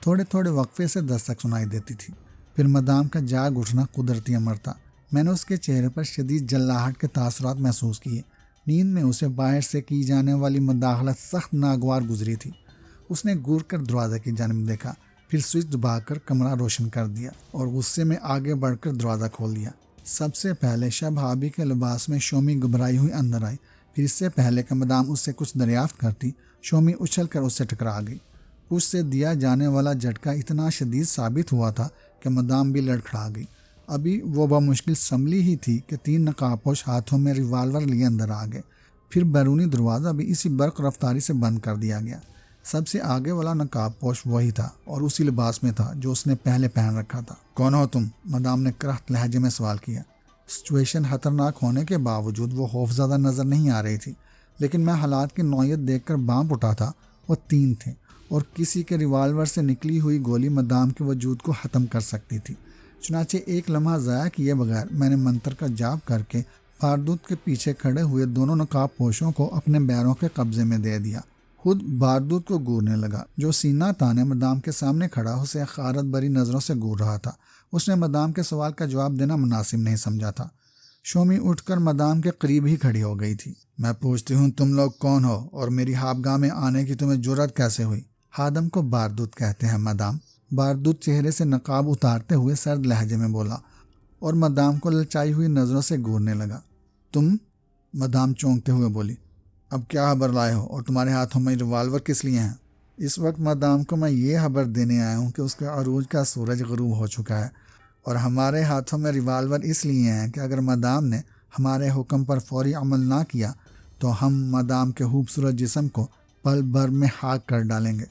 تھوڑے تھوڑے وقفے سے دستک سنائی دیتی تھی، پھر مدام کا جاگ اٹھنا قدرتی امر تھا۔ میں نے اس کے چہرے پر شدید جلاہٹ کے تاثرات محسوس کیے۔ نیند میں اسے باہر سے کی جانے والی مداخلت سخت ناگوار گزری تھی۔ اس نے گور کر دروازے کی جانب دیکھا، پھر سوئچ دبا کر کمرہ روشن کر دیا اور غصے میں آگے بڑھ کر دروازہ کھول دیا۔ سب سے پہلے شب ہابی کے لباس میں شومی گھبرائی ہوئی اندر آئی۔ پھر اس سے پہلے کہ مدام اس سے کچھ دریافت کرتی، شومی اچھل کر اس سے ٹکرا گئی۔ اس سے دیا جانے والا جھٹکا اتنا شدید ثابت ہوا تھا کہ مدام بھی لڑکھڑا گئی۔ ابھی وہ بمشکل سنبھلی ہی تھی کہ 3 نقابپوش ہاتھوں میں ریوالور لیے اندر آ گئے۔ پھر بیرونی دروازہ بھی اسی برق رفتاری سے بند کر دیا گیا۔ سب سے آگے والا نقاب پوش وہی تھا اور اسی لباس میں تھا جو اس نے پہلے پہن رکھا تھا۔ کون ہو تم؟ مدام نے کرخت لہجے میں سوال کیا۔ سچویشن خطرناک ہونے کے باوجود وہ خوفزدہ نظر نہیں آ رہی تھی، لیکن میں حالات کی نوعیت دیکھ کر بانپ اٹھا تھا۔ وہ 3 تھے اور کسی کے ریوالور سے نکلی ہوئی گولی مدام کے وجود کو ختم کر سکتی تھی۔ چنانچہ ایک لمحہ ضائع کیے بغیر میں نے منتر کا جاپ کر کے بارودود کے پیچھے کھڑے ہوئے دونوں نقاب پوشوں کو اپنے بیروں کے قبضے میں دے دیا۔ خود بارودود کو گورنے لگا، جو سینہ تانے مدام کے سامنے کھڑا اسے حقارت بری نظروں سے گور رہا تھا۔ اس نے مدام کے سوال کا جواب دینا مناسب نہیں سمجھا تھا۔ شومی اٹھ کر مدام کے قریب ہی کھڑی ہو گئی تھی۔ میں پوچھتی ہوں تم لوگ کون ہو اور میری خوابگاہ میں آنے کی تمہیں جرأت کیسے ہوئی؟ خادم کو بارودود کہتے ہیں مدام، بارودود چہرے سے نقاب اتارتے ہوئے سرد لہجے میں بولا اور مدام کو للچائی ہوئی نظروں سے گورنے لگا۔ تم؟ مدام چونکتے ہوئے بولی، اب کیا خبر لائے ہو اور تمہارے ہاتھوں میں ریوالور کس لیے ہیں؟ اس وقت مدام کو میں یہ خبر دینے آیا ہوں کہ اس کے عروج کا سورج غروب ہو چکا ہے اور ہمارے ہاتھوں میں ریوالور اس لیے ہیں کہ اگر مدام نے ہمارے حکم پر فوری عمل نہ کیا تو ہم مدام کے خوبصورت جسم کو پل بھر میں خاک کر ڈالیں گے۔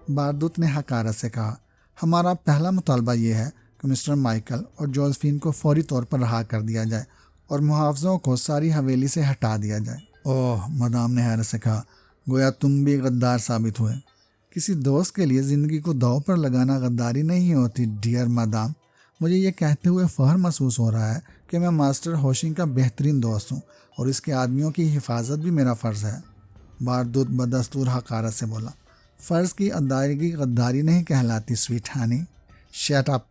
بارودود نے حقارت سے کہا، ہمارا پہلا مطالبہ یہ ہے کہ مسٹر مائیکل اور جوزفین کو فوری طور پر رہا کر دیا جائے اور محافظوں کو ساری حویلی سے ہٹا دیا جائے۔ اوہ، مدام نے حیرت سے کہا، گویا تم بھی غدار ثابت ہوئے۔ کسی دوست کے لیے زندگی کو داؤ پر لگانا غداری نہیں ہوتی ڈیئر مدام۔ مجھے یہ کہتے ہوئے فخر محسوس ہو رہا ہے کہ میں ماسٹر ہوشنگ کا بہترین دوست ہوں اور اس کے آدمیوں کی حفاظت بھی میرا فرض ہے۔ باردود بدستور حقارت سے بولا۔ فرض کی ادائیگی غداری نہیں کہلاتی سویٹ ہانی۔ شٹ اپ،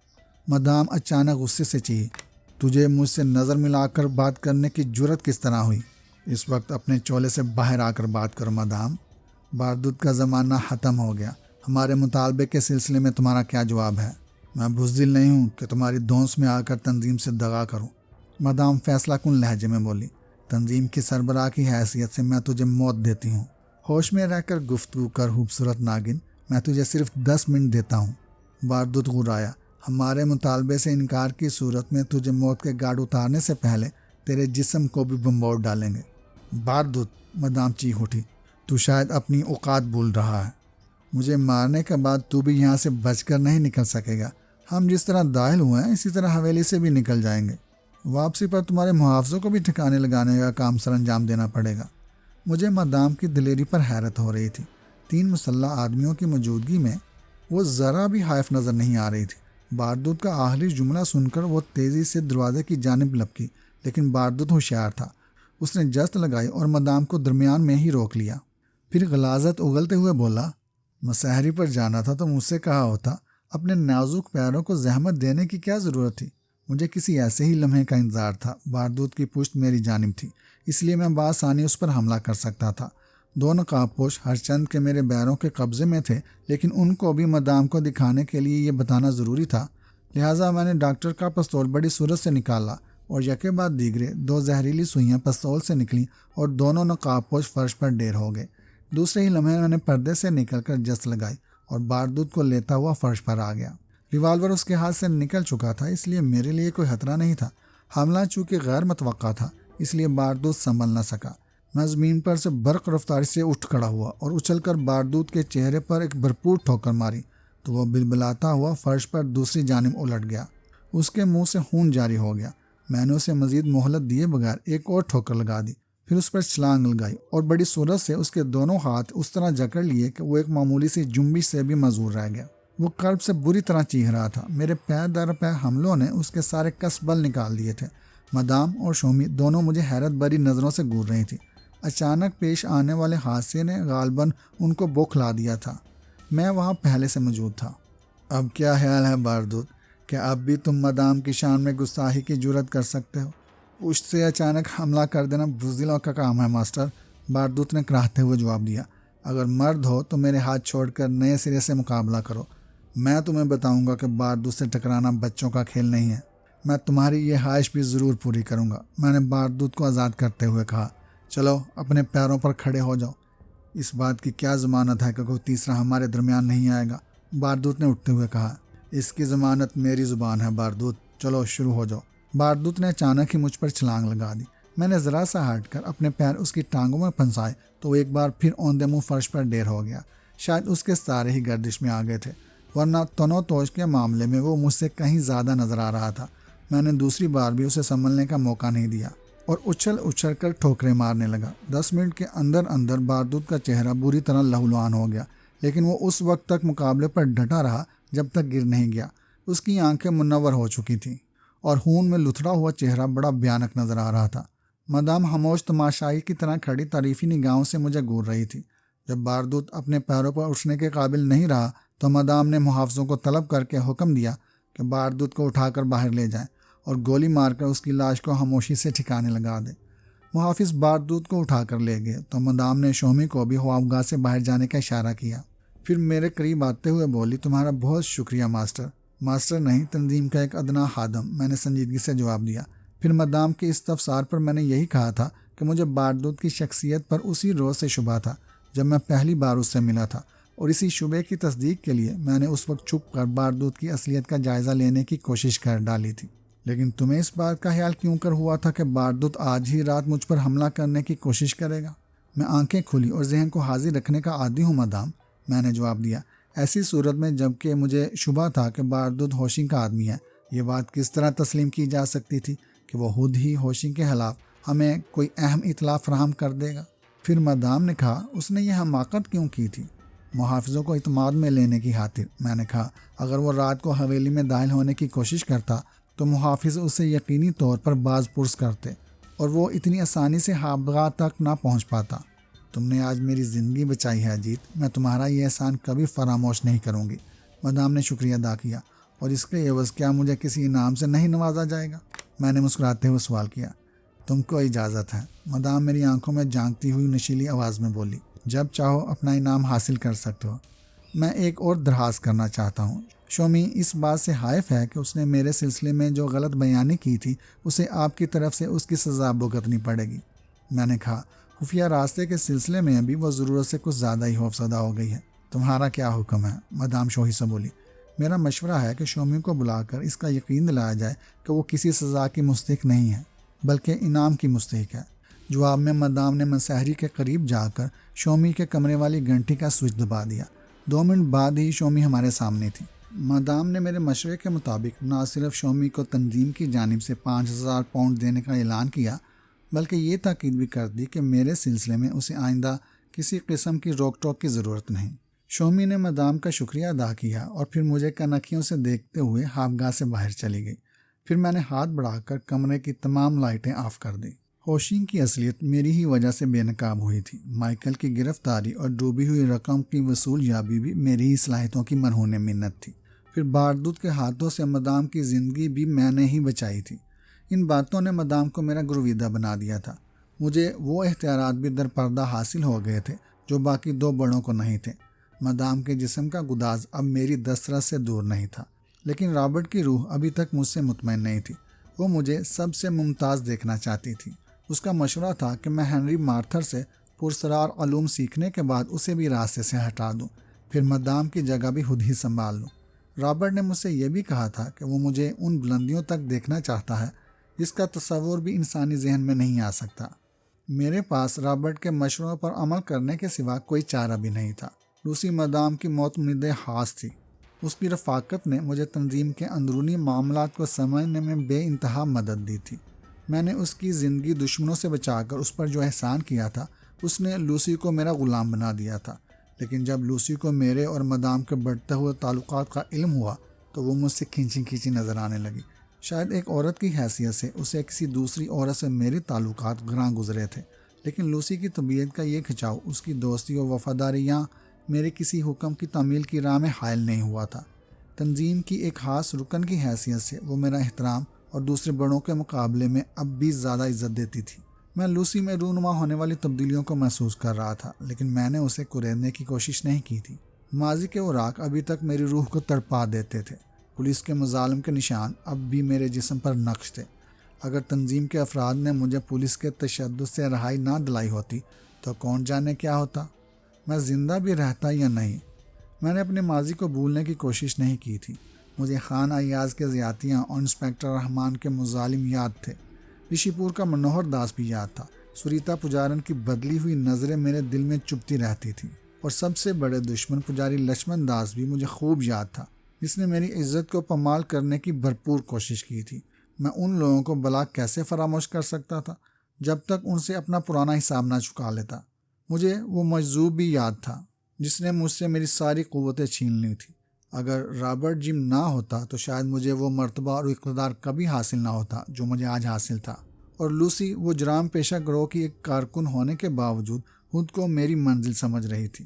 مدام اچانک غصے سے چیخی۔ تجھے مجھ سے نظر ملا کر بات کرنے کی جرت کس طرح ہوئی؟ اس وقت اپنے چولے سے باہر آ کر بات کرو مدام۔ باردود کا زمانہ ختم ہو گیا۔ ہمارے مطالبے کے سلسلے میں تمہارا کیا جواب ہے؟ میں بزدل نہیں ہوں کہ تمہاری دھونس میں آ کر تنظیم سے دغا کروں، مدام فیصلہ کن لہجے میں بولی۔ تنظیم کی سربراہ کی حیثیت سے میں تجھے موت دیتی ہوں۔ ہوش میں رہ کر گفتگو کر خوبصورت ناگن، میں تجھے صرف 10 منٹ دیتا ہوں۔ باردود غرایا۔ ہمارے مطالبے سے انکار کی صورت میں تجھے موت کے گاڑ اتارنے سے پہلے تیرے جسم کو بھی بمبور ڈالیں گے۔ باردود، مدام چیخ اٹھی، تو شاید اپنی اوقات بھول رہا ہے۔ مجھے مارنے کے بعد تو بھی یہاں سے بچ کر نہیں نکل سکے گا۔ ہم جس طرح داخل ہوئے ہیں اسی طرح حویلی سے بھی نکل جائیں گے۔ واپسی پر تمہارے محافظوں کو بھی ٹھکانے لگانے کا کام سر انجام دینا پڑے گا۔ مجھے مدام کی دلیری پر حیرت ہو رہی تھی۔ 3 مسلح آدمیوں کی موجودگی میں وہ ذرا بھی حائف نظر نہیں آ رہی تھی۔ باردود کا آخری جملہ سن کر وہ تیزی سے دروازے کی جانب لپکی، لیکن باردود ہوشیار تھا۔ اس نے جست لگائی اور مدام کو درمیان میں ہی روک لیا۔ پھر غلاظت اگلتے ہوئے بولا، مسحری پر جانا تھا تو مجھ سے کہا ہوتا۔ اپنے نازک پیروں کو زحمت دینے کی کیا ضرورت تھی؟ مجھے کسی ایسے ہی لمحے کا انتظار تھا۔ باردود کی پشت میری جانب تھی، اس لیے میں بآسانی اس پر حملہ کر سکتا تھا۔ 2 نقاب پوش ہر چند کے میرے بیروں کے قبضے میں تھے، لیکن ان کو بھی مدام کو دکھانے کے لیے یہ بتانا ضروری تھا۔ لہٰذا میں نے ڈاکٹر کا پستول بڑی صورت سے نکالا اور یکے بعد دیگرے 2 زہریلی سوئیاں پستول سے نکلیں اور دونوں نقاب پوش فرش پر ڈھیر ہو گئے۔ دوسرے ہی لمحے میں نے پردے سے نکل کر جست لگائی اور باردود کو لیتا ہوا فرش پر آ گیا۔ ریوالور اس کے ہاتھ سے نکل چکا تھا، اس لیے میرے لیے کوئی خطرہ نہیں تھا۔ حملہ چونکہ غیر متوقع تھا، اس لیے باردود سنبھل نہ سکا۔ میں زمین پر سے برق رفتاری سے اٹھ کھڑا ہوا اور اچھل کر باردود کے چہرے پر ایک بھرپور ٹھوکر ماری تو وہ بلبلاتا ہوا فرش پر دوسری جانب الٹ گیا۔ اس کے منہ سے خون جاری ہو گیا۔ میں نے اسے مزید مہلت دیے بغیر ایک اور ٹھوکر لگا دی، پھر اس پر چھلانگ لگائی اور بڑی صورت سے اس کے دونوں ہاتھ اس طرح جکڑ لیے کہ وہ ایک معمولی سی جنبش سے بھی معذور رہ گیا۔ وہ کرب سے بری طرح چیخ رہا تھا۔ میرے پیر در پیر حملوں نے اس کے سارے کس بل نکال دیے تھے۔ مدام اور شومی دونوں مجھے حیرت بھری نظروں سے گور رہی تھی۔ اچانک پیش آنے والے حادثے نے غالباً ان کو بوکھلا دیا تھا۔ میں وہاں پہلے سے موجود تھا۔ اب کیا خیال ہے باردود؟ کیا اب بھی تم مدام کی شان میں گستاخی کی جرت کر سکتے ہو؟ پشت سے اچانک حملہ کر دینا بزدلوں کا کام ہے ماسٹر، باردود نے کراہتے ہوئے جواب دیا۔ اگر مرد ہو تو میرے ہاتھ چھوڑ کر نئے سرے سے مقابلہ کرو۔ میں تمہیں بتاؤں گا کہ باردود سے ٹکرانا بچوں کا کھیل نہیں ہے۔ میں تمہاری یہ خواہش بھی ضرور پوری کروں گا، میں نے باردود کو آزاد کرتے ہوئے کہا۔ چلو اپنے پیروں پر کھڑے ہو جاؤ۔ اس بات کی کیا ضمانت ہے کہ کوئی تیسرا ہمارے درمیان نہیں آئے گا؟ باردود نے اٹھتے ہوئے کہا۔ اس کی ضمانت میری زبان ہے باردود، چلو شروع ہو جاؤ۔ باردود نے اچانک ہی مجھ پر چھلانگ لگا دی۔ میں نے ذرا سا ہٹ کر اپنے پیر اس کی ٹانگوں میں پھنسائے تو وہ ایک بار پھر اوندے منہ فرش پر ڈھیر ہو گیا۔ شاید اس کے سارے ہی گردش میں آ گئے تھے، ورنہ تنو توش کے معاملے میں وہ مجھ سے کہیں زیادہ نظر آ رہا تھا۔ میں نے دوسری بار بھی اسے سنبھلنے کا موقع نہیں دیا اور اچھل کر ٹھوکریں مارنے لگا۔ 10 منٹ کے اندر باردود کا چہرہ بری طرح لہولہان ہو گیا، لیکن وہ اس وقت تک مقابلے پر ڈٹا رہا جب تک گر نہیں گیا۔ اس کی آنکھیں منور ہو چکی تھیں اور خون میں لتھڑا ہوا چہرہ بڑا بھیانک نظر آ رہا تھا۔ مدام خاموش تماشائی کی طرح کھڑی تعریفی نگاہوں سے مجھے گور رہی تھی۔ جب باردود اپنے پیروں پر اٹھنے کے قابل نہیں رہا تو مدام نے محافظوں کو طلب کر کے حکم دیا کہ باردود کو اٹھا کر باہر لے جائیں اور گولی مار کر اس کی لاش کو خاموشی سے ٹھکانے لگا دیں۔ محافظ باردود کو اٹھا کر لے گئے تو مدام نے شومی کو بھی خوابگاہ سے باہر جانے کا اشارہ کیا۔ پھر میرے قریب آتے ہوئے بولی، تمہارا بہت شکریہ ماسٹر۔ ماسٹر نہیں، تنظیم کا ایک ادنا خادم، میں نے سنجیدگی سے جواب دیا۔ پھر مدام کے استفسار پر میں نے یہی کہا تھا کہ مجھے باردود کی شخصیت پر اسی روز سے شبہ تھا جب میں پہلی بار اس سے ملا تھا، اور اسی شبے کی تصدیق کے لیے میں نے اس وقت چھپ کر باردود کی اصلیت کا جائزہ لینے کی کوشش کر ڈالی تھی۔ لیکن تمہیں اس بات کا خیال کیوں کر ہوا تھا کہ باردود آج ہی رات مجھ پر حملہ کرنے کی کوشش کرے گا؟ میں آنکھیں کھلی اور ذہن کو حاضر رکھنے کا عادی ہوں مدام، میں نے جواب دیا۔ ایسی صورت میں جب کہ مجھے شبہ تھا کہ باردود ہوشنگ کا آدمی ہے، یہ بات کس طرح تسلیم کی جا سکتی تھی کہ وہ خود ہی ہوشنگ کے خلاف ہمیں کوئی اہم اطلاع فراہم کر دے گا؟ پھر مدام نے کہا، اس نے یہ حماقت کیوں کی تھی؟ محافظوں کو اعتماد میں لینے کی خاطر، میں نے کہا۔ اگر وہ رات کو حویلی میں داخل ہونے کی کوشش کرتا تو محافظ اسے یقینی طور پر باز پرس کرتے اور وہ اتنی آسانی سے خوابگاہ تک نہ پہنچ پاتا۔ تم نے آج میری زندگی بچائی ہے اجیت، میں تمہارا یہ احسان کبھی فراموش نہیں کروں گی۔ مدام نے شکریہ ادا کیا۔ اور اس کے عوض کیا مجھے کسی انعام سے نہیں نوازا جائے گا؟ میں نے مسکراتے ہوئے سوال کیا۔ تم کو اجازت ہے، مدام میری آنکھوں میں جھانکتی ہوئی نشیلی آواز میں بولی۔ جب چاہو اپنا انعام حاصل کر سکتے ہو۔ میں ایک اور درخواست کرنا چاہتا ہوں۔ شومی اس بات سے حائف ہے کہ اس نے میرے سلسلے میں جو غلط بیانی کی تھی اسے آپ کی طرف سے اس کی سزا بھگتنی پڑے گی۔ میں نے کہا، خفیہ راستے کے سلسلے میں ابھی وہ ضرورت سے کچھ زیادہ ہی خوفزدہ ہو گئی ہے۔ تمہارا کیا حکم ہے؟ مدام شوہی سے بولی۔ میرا مشورہ ہے کہ شومی کو بلا کر اس کا یقین دلایا جائے کہ وہ کسی سزا کی مستحق نہیں ہے بلکہ انعام کی مستحق ہے۔ جواب میں مدام نے مسحری کے قریب جا کر شومی کے کمرے والی گھنٹی کا سوئچ دبا دیا۔ 2 منٹ بعد ہی شومی ہمارے سامنے تھی۔ مدام نے میرے مشورے کے مطابق نہ صرف شومی کو تنظیم کی جانب سے 5,000 پاؤنڈ دینے کا اعلان کیا بلکہ یہ تاکید بھی کر دی کہ میرے سلسلے میں اسے آئندہ کسی قسم کی روک ٹوک کی ضرورت نہیں۔ شومی نے مدام کا شکریہ ادا کیا اور پھر مجھے کنکھیوں سے دیکھتے ہوئے خوابگاہ سے باہر چلی گئی۔ پھر میں نے ہاتھ بڑھا کر کمرے کی تمام لائٹیں آف کر دیں۔ ہوشنگ کی اصلیت میری ہی وجہ سے بے نقاب ہوئی تھی۔ مائیکل کی گرفتاری اور ڈوبی ہوئی رقم کی وصول یابی بھی میری ہی صلاحیتوں کی مرہون منت تھی۔ پھر بارودود کے ہاتھوں سے مدام کی زندگی بھی میں نے ہی بچائی تھی۔ ان باتوں نے مدام کو میرا گرویدہ بنا دیا تھا۔ مجھے وہ اختیارات بھی در پردہ حاصل ہو گئے تھے جو باقی 2 بڑوں کو نہیں تھے۔ مدام کے جسم کا گداز اب میری دسترس سے دور نہیں تھا، لیکن رابرٹ کی روح ابھی تک مجھ سے مطمئن نہیں تھی۔ وہ مجھے سب سے ممتاز دیکھنا چاہتی تھی۔ اس کا مشورہ تھا کہ میں ہنری مارتھر سے پرسرار علوم سیکھنے کے بعد اسے بھی راستے سے ہٹا دوں، پھر مدام کی جگہ بھی خود ہی سنبھال لوں۔ رابرٹ نے مجھ سے یہ بھی کہا تھا کہ وہ مجھے ان بلندیوں تک دیکھنا چاہتا ہے جس کا تصور بھی انسانی ذہن میں نہیں آ سکتا۔ میرے پاس رابرٹ کے مشوروں پر عمل کرنے کے سوا کوئی چارہ بھی نہیں تھا۔ لوسی مدام کی معتمد خاص تھی۔ اس کی رفاقت نے مجھے تنظیم کے اندرونی معاملات کو سمجھنے میں بے انتہا مدد دی تھی۔ میں نے اس کی زندگی دشمنوں سے بچا کر اس پر جو احسان کیا تھا اس نے لوسی کو میرا غلام بنا دیا تھا، لیکن جب لوسی کو میرے اور مدام کے بڑھتے ہوئے تعلقات کا علم ہوا تو وہ مجھ سے کھینچی کھینچی نظر آنے لگی۔ شاید ایک عورت کی حیثیت سے اسے کسی دوسری عورت سے میرے تعلقات گراں گزرے تھے، لیکن لوسی کی طبیعت کا یہ کھچاؤ، اس کی دوستی اور وفاداری یہاں میرے کسی حکم کی تعمیل کی راہ میں حائل نہیں ہوا تھا۔ تنظیم کی ایک خاص رکن کی حیثیت سے وہ میرا احترام اور دوسرے بڑوں کے مقابلے میں اب بھی زیادہ عزت دیتی تھی۔ میں لوسی میں رونما ہونے والی تبدیلیوں کو محسوس کر رہا تھا، لیکن میں نے اسے کریدنے کی کوشش نہیں کی تھی۔ ماضی کے اوراق ابھی تک میری روح کو تڑپا دیتے تھے۔ پولیس کے مظالم کے نشان اب بھی میرے جسم پر نقش تھے۔ اگر تنظیم کے افراد نے مجھے پولیس کے تشدد سے رہائی نہ دلائی ہوتی تو کون جانے کیا ہوتا، میں زندہ بھی رہتا یا نہیں۔ میں نے اپنے ماضی کو بھولنے کی کوشش نہیں کی تھی۔ مجھے خان ایاز کے زیاتیاں اور انسپکٹر رحمان کے مظالم یاد تھے۔ رشی پور کا منوہر داس بھی یاد تھا۔ سریتا پجارن کی بدلی ہوئی نظریں میرے دل میں چبھتی رہتی تھیں، اور سب سے بڑے دشمن پجاری لکشمن داس بھی مجھے خوب یاد تھا، جس نے میری عزت کو پامال کرنے کی بھرپور کوشش کی تھی۔ میں ان لوگوں کو بلا کیسے فراموش کر سکتا تھا جب تک ان سے اپنا پرانا حساب نہ چکا لیتا۔ مجھے وہ مجذوب بھی یاد تھا جس نے مجھ سے میری ساری قوتیں چھین لی تھی۔ اگر رابرٹ جم نہ ہوتا تو شاید مجھے وہ مرتبہ اور اقتدار کبھی حاصل نہ ہوتا جو مجھے آج حاصل تھا، اور لوسی وہ جرام پیشہ گروہ کی ایک کارکن ہونے کے باوجود خود کو میری منزل سمجھ رہی تھی۔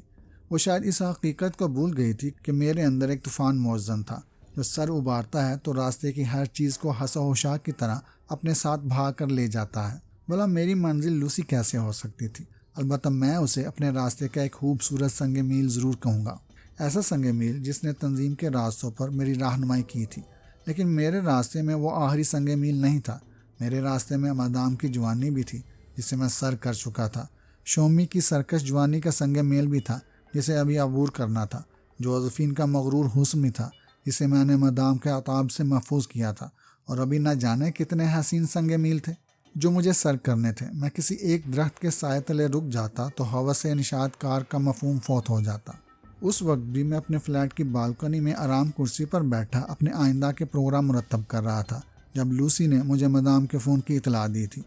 وہ شاید اس حقیقت کو بھول گئی تھی کہ میرے اندر ایک طوفان موزن تھا جو سر ابھارتا ہے تو راستے کی ہر چیز کو حس و حشاک کی طرح اپنے ساتھ بھاگ کر لے جاتا ہے۔ بھلا میری منزل لوسی کیسے ہو سکتی تھی؟ البتہ میں اسے اپنے راستے کا ایک خوبصورت سنگ میل ضرور کہوں گا، ایسا سنگ میل جس نے تنظیم کے راستوں پر میری رہنمائی کی تھی۔ لیکن میرے راستے میں وہ آخری سنگ میل نہیں تھا۔ میرے راستے میں مدام کی جوانی بھی تھی جسے میں سر کر چکا تھا۔ شومی کی سرکش جوانی کا سنگ میل بھی تھا جسے ابھی عبور کرنا تھا۔ جوزفین کا مغرور حسن بھی تھا جسے میں نے مدام کے عطاب سے محفوظ کیا تھا، اور ابھی نہ جانے کتنے حسین سنگ میل تھے جو مجھے سر کرنے تھے۔ میں کسی ایک درخت کے سائے تلے رک جاتا تو ہوس نشاط کار کا مفہوم فوت ہو جاتا۔ اس وقت بھی میں اپنے فلیٹ کی بالکنی میں آرام کرسی پر بیٹھا اپنے آئندہ کے پروگرام مرتب کر رہا تھا جب لوسی نے مجھے مدام کے فون کی اطلاع دی تھی۔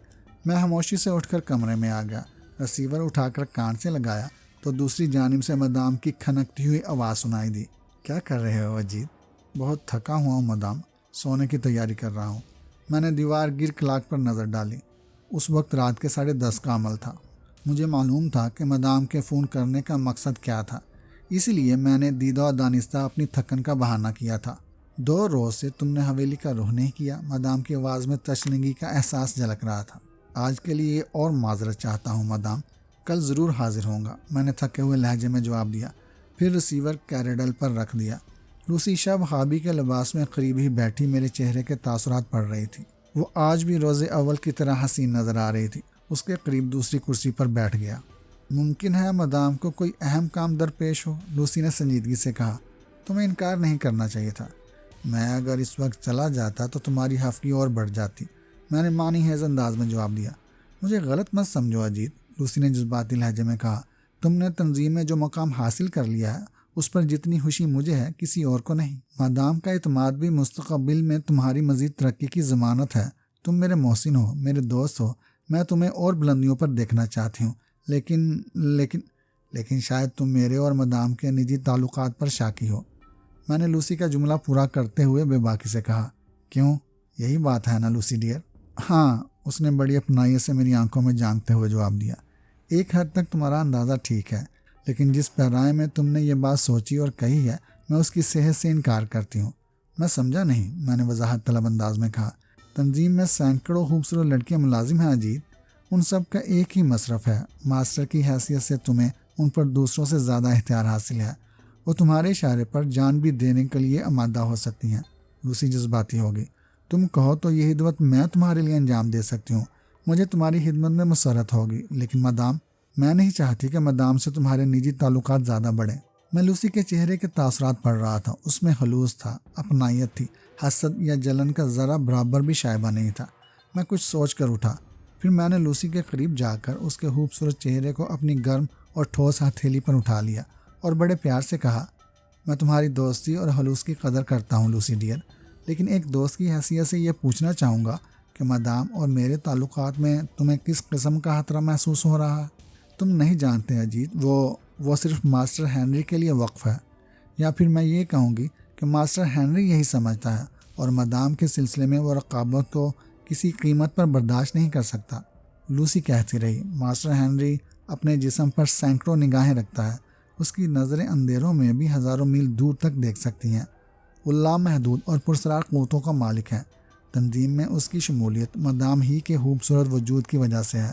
میں خاموشی سے اٹھ کر کمرے میں آ گیا، رسیور اٹھا کر کان سے لگایا تو دوسری جانب سے مدام کی کھنکتی ہوئی آواز سنائی دی۔ کیا کر رہے ہو اجیت؟ بہت تھکا ہوا ہوں مدام، سونے کی تیاری کر رہا ہوں۔ میں نے دیوار گیر کلاک پر نظر ڈالی۔ اس وقت رات کے 10:30 کا عمل تھا۔ مجھے معلوم تھا کہ مدام کے فون کرنے کا مقصد کیا تھا، اسی لیے میں نے دیدہ و دانستہ اپنی تھکن کا بہانہ کیا تھا۔ 2 روز سے تم نے حویلی کا رخ نہیں کیا۔ مدام کی آواز میں تشنگی کا احساس جھلک رہا تھا۔ آج کے لیے اور معذرت چاہتا ہوں مدام، کل ضرور حاضر ہوں گا، میں نے تھکے ہوئے لہجے میں جواب دیا، پھر ریسیور کیریڈل پر رکھ دیا۔ لوسی شب خوابی کے لباس میں قریب ہی بیٹھی میرے چہرے کے تاثرات پڑھ رہی تھی۔ وہ آج بھی روز اول کی طرح حسین نظر آ رہی تھی۔ اس کے قریب دوسری کرسی پر بیٹھ گیا۔ ممکن ہے مدام کو کوئی اہم کام درپیش ہو، لوسی نے سنجیدگی سے کہا۔ تمہیں انکار نہیں کرنا چاہیے تھا۔ میں اگر اس وقت چلا جاتا تو تمہاری خفگی اور بڑھ جاتی، میں نے معنی خیز انداز میں جواب دیا۔ مجھے غلط مت سمجھو اجیت، لوسی نے جذباتی لہجے میں کہا۔ تم نے تنظیم میں جو مقام حاصل کر لیا ہے اس پر جتنی خوشی مجھے ہے کسی اور کو نہیں۔ مدام کا اعتماد بھی مستقبل میں تمہاری مزید ترقی کی ضمانت ہے۔ تم میرے محسن ہو، میرے دوست ہو، میں تمہیں اور بلندیوں پر دیکھنا چاہتی ہوں، لیکن شاید تم میرے اور مدام کے نجی تعلقات پر شاکی ہو۔ میں نے لوسی کا جملہ پورا کرتے ہوئے بے باکی سے کہا۔ کیوں؟ یہی بات ہے نا لوسی ڈیئر؟ ہاں، اس نے بڑی اپنائیت سے میری آنکھوں میں جھانکتے ہوئے جواب دیا۔ ایک حد تک تمہارا اندازہ ٹھیک ہے، لیکن جس پیرائے میں تم نے یہ بات سوچی اور کہی ہے میں اس کی صحت سے انکار کرتی ہوں۔ میں سمجھا نہیں، میں نے وضاحت طلب انداز میں کہا۔ تنظیم میں سینکڑوں خوبصورت لڑکیاں ملازم ہیں اجیت، ان سب کا ایک ہی مصرف ہے۔ ماسٹر کی حیثیت سے تمہیں ان پر دوسروں سے زیادہ اختیار حاصل ہے۔ وہ تمہارے اشارے پر جان بھی دینے کے لیے آمادہ ہو سکتی ہیں۔ لوسی جذباتی ہو گئی۔ تم کہو تو یہ خدمت میں تمہارے لیے انجام دے سکتی ہوں، مجھے تمہاری خدمت میں مسرت ہوگی، لیکن مدام، میں نہیں چاہتی کہ مدام سے تمہارے نجی تعلقات زیادہ بڑھیں۔ میں لوسی کے چہرے کے تاثرات پڑھ رہا تھا، اس میں خلوص تھا، اپنائیت تھی، حسد یا جلن کا ذرا برابر بھی شائبہ نہیں تھا۔ میں کچھ سوچ کر اٹھا، پھر میں نے لوسی کے قریب جا کر اس کے خوبصورت چہرے کو اپنی گرم اور ٹھوس ہتھیلی پر اٹھا لیا اور بڑے پیار سے کہا، میں تمہاری دوستی اور خلوص کی قدر کرتا ہوں لوسی ڈیئر، لیکن ایک دوست کی حیثیت سے یہ پوچھنا چاہوں گا کہ مدام اور میرے تعلقات میں تمہیں کس قسم کا خطرہ محسوس ہو رہا ہے؟ تم نہیں جانتے اجیت، وہ صرف ماسٹر ہنری کے لیے وقف ہے، یا پھر میں یہ کہوں گی کہ ماسٹر ہنری یہی سمجھتا ہے اور مدام کے سلسلے میں وہ رقابت کو کسی قیمت پر برداشت نہیں کر سکتا۔ لوسی کہتی رہی، ماسٹر ہنری اپنے جسم پر سینکڑوں نگاہیں رکھتا ہے، اس کی نظریں اندھیروں میں بھی ہزاروں میل دور تک دیکھ سکتی ہیں۔ وہ لامحدود اور پرسرار قوتوں کا مالک ہے۔ تنظیم میں اس کی شمولیت مدام ہی کے خوبصورت وجود کی وجہ سے ہے،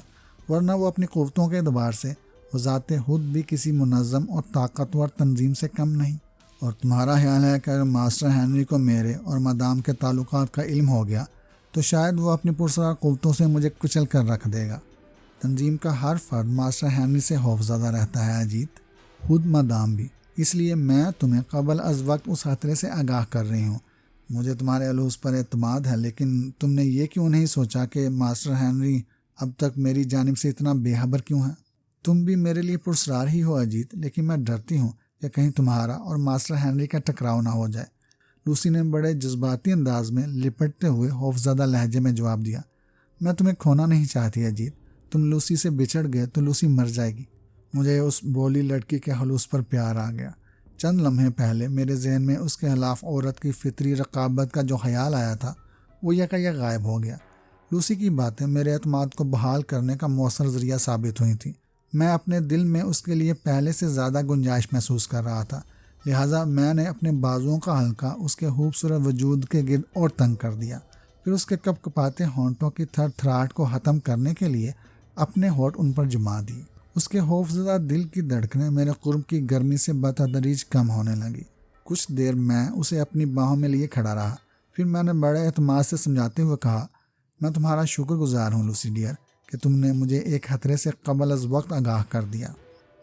ورنہ وہ اپنی قوتوں کے اعتبار سے وہ ذات خود بھی کسی منظم اور طاقتور تنظیم سے کم نہیں۔ اور تمہارا خیال ہے کہ اگر ماسٹر ہنری کو میرے اور مدام کے تعلقات کا علم ہو گیا تو شاید وہ اپنی پرسرار قوتوں سے مجھے کچل کر رکھ دے گا۔ تنظیم کا ہر فرد ماسٹر ہنری سے خوفزدہ رہتا ہے اجیت، خود مدام بھی، اس لیے میں تمہیں قبل از وقت اس خطرے سے آگاہ کر رہی ہوں۔ مجھے تمہارے علوص پر اعتماد ہے، لیکن تم نے یہ کیوں نہیں سوچا کہ ماسٹر ہنری اب تک میری جانب سے اتنا بے خبر کیوں ہے؟ تم بھی میرے لیے پرسرار ہی ہو اجیت، لیکن میں ڈرتی ہوں کہ کہیں تمہارا اور ماسٹر ہنری کا ٹکراؤ نہ ہو جائے۔ لوسی نے بڑے جذباتی انداز میں لپٹتے ہوئے خوفزدہ لہجے میں جواب دیا۔ میں تمہیں کھونا نہیں چاہتی اجیت، تم لوسی سے بچھڑ گئے تو لوسی مر جائے گی۔ مجھے اس بولی لڑکی کے خلوص پر پیار آ گیا۔ چند لمحے پہلے میرے ذہن میں اس کے خلاف عورت کی فطری رقابت کا جو خیال آیا تھا وہ یکایک غائب ہو گیا۔ لوسی کی باتیں میرے اعتماد کو بحال کرنے کا مؤثر ذریعہ ثابت ہوئی تھیں۔ میں اپنے دل میں اس کے لیے پہلے سے زیادہ گنجائش محسوس کر رہا تھا، لہٰذا میں نے اپنے بازوؤں کا حلقہ اس کے خوبصورت وجود کے گرد اور تنگ کر دیا، پھر اس کے کپ کپاتے ہونٹوں کی تھر تھراہٹ کو ختم کرنے کے لیے اپنے ہونٹ ان پر جما دیے۔ اس کے خوفزدہ دل کی دھڑکنیں میرے قرب کی گرمی سے بتدریج کم ہونے لگی۔ کچھ دیر میں اسے اپنی باہوں میں لیے کھڑا رہا، پھر میں نے بڑے اعتماد سے سمجھاتے ہوئے کہا، میں تمہارا شکر گزار ہوں لوسی ڈیئر کہ تم نے مجھے ایک خطرے سے قبل از وقت آگاہ کر دیا۔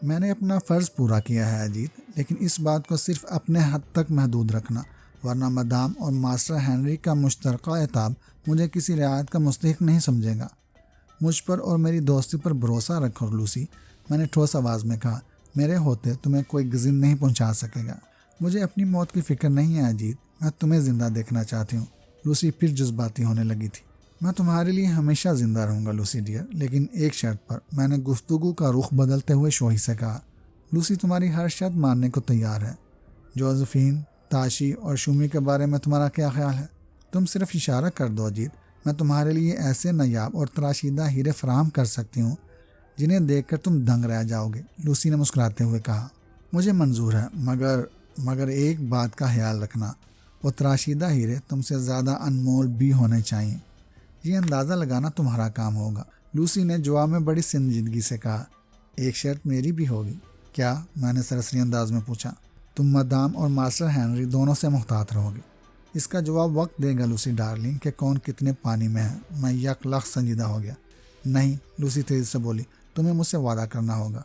میں نے اپنا فرض پورا کیا ہے اجیت، لیکن اس بات کو صرف اپنے حد تک محدود رکھنا، ورنہ مدام اور ماسٹر ہنری کا مشترکہ عتاب مجھے کسی رعایت کا مستحق نہیں سمجھے گا۔ مجھ پر اور میری دوستی پر بھروسہ رکھو لوسی، میں نے ٹھوس آواز میں کہا، میرے ہوتے تمہیں کوئی گزن نہیں پہنچا سکے گا۔ مجھے اپنی موت کی فکر نہیں ہے اجیت، میں تمہیں زندہ دیکھنا چاہتی ہوں۔ لوسی پھر جذباتی ہونے لگی تھی۔ میں تمہارے لیے ہمیشہ زندہ رہوں گا لوسی ڈیئر، لیکن ایک شرط پر، میں نے گفتگو کا رخ بدلتے ہوئے شوہی سے کہا۔ لوسی تمہاری ہر شرط ماننے کو تیار ہے۔ جوزفین، تاشی اور شومی کے بارے میں تمہارا کیا خیال ہے؟ تم صرف اشارہ کر دو اجیت، میں تمہارے لیے ایسے نایاب اور تراشیدہ ہیرے فراہم کر سکتی ہوں جنہیں دیکھ کر تم دنگ رہ جاؤ گے، لوسی نے مسکراتے ہوئے کہا۔ مجھے منظور ہے، مگر ایک بات کا خیال رکھنا، وہ تراشیدہ ہیرے تم سے زیادہ انمول بھی ہونے چاہیے۔ یہ اندازہ لگانا تمہارا کام ہوگا، لوسی نے جواب میں بڑی سنجیدگی سے کہا۔ ایک شرط میری بھی ہوگی۔ کیا؟ میں نے سرسری انداز میں پوچھا۔ تم مدام اور ماسٹر ہنری دونوں سے محتاط رہو گے۔ اس کا جواب وقت دے گا لوسی ڈارلنگ کہ کون کتنے پانی میں ہے۔ میں یک لخت سنجیدہ ہو گیا۔ نہیں، لوسی تیزی سے بولی، تمہیں مجھ سے وعدہ کرنا ہوگا۔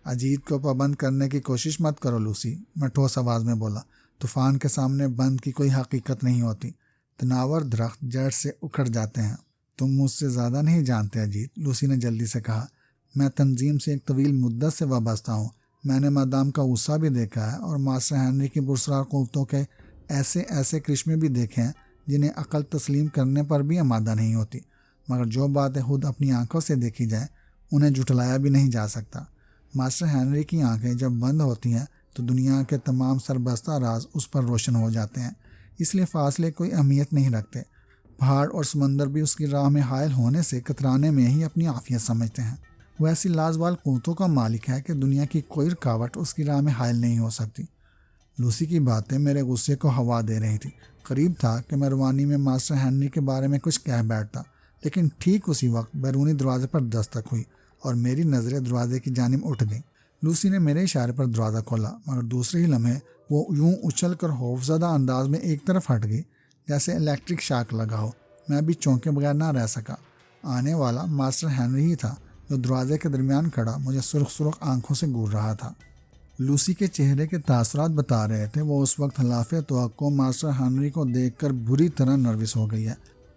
اجیت کو پابند کرنے کی کوشش مت کرو لوسی، میں ٹھوس آواز میں بولا۔ طوفان کے سامنے بند کی کوئی حقیقت نہیں ہوتی، تناور درخت جڑ سے اکھڑ جاتے ہیں۔ تم مجھ سے زیادہ نہیں جانتے اجیت، لوسی نے جلدی سے کہا۔ میں تنظیم سے ایک طویل مدت سے وابستہ ہوں۔ میں نے مادام کا غصہ بھی دیکھا ہے اور ماسٹر ہنری کی پرسرار قوتوں کے ایسے کرشمے بھی دیکھے ہیں جنہیں عقل تسلیم کرنے پر بھی آمادہ نہیں ہوتی، مگر جو باتیں خود اپنی آنکھوں سے دیکھی جائیں انہیں جھٹلایا بھی نہیں جا سکتا۔ ماسٹر ہنری کی آنکھیں جب بند ہوتی ہیں تو دنیا کے تمام سربستہ راز اس پر روشن ہو جاتے ہیں، اس لیے فاصلے کوئی اہمیت نہیں رکھتے۔ پہاڑ اور سمندر بھی اس کی راہ میں حائل ہونے سے کترانے میں ہی اپنی عافیت سمجھتے ہیں۔ وہ ایسی لازوال قوتوں کا مالک ہے کہ دنیا کی کوئی رکاوٹ اس کی راہ میں حائل نہیں ہو سکتی۔ لوسی کی باتیں میرے غصے کو ہوا دے رہی تھی۔ قریب تھا کہ میں روانی میں ماسٹر ہنری کے بارے میں کچھ کہہ بیٹھتا، لیکن ٹھیک اسی وقت بیرونی دروازے پر دستک ہوئی اور میری نظریں دروازے کی جانب اٹھ گئیں۔ لوسی نے میرے اشارے پر دروازہ کھولا، مگر دوسرے ہی لمحے وہ یوں اچھل کر خوفزدہ انداز میں ایک طرف ہٹ گئی جیسے الیکٹرک شاک لگا ہو۔ میں بھی چونکے بغیر نہ رہ سکا۔ آنے والا ماسٹر ہنری ہی تھا جو دروازے کے درمیان کھڑا مجھے سرخ آنکھوں سے گور رہا تھا۔ لوسی کے چہرے کے تاثرات بتا رہے تھے وہ اس وقت خلاف توقع ماسٹر ہنری کو دیکھ کر بری طرح نروس ہو گئی ہے،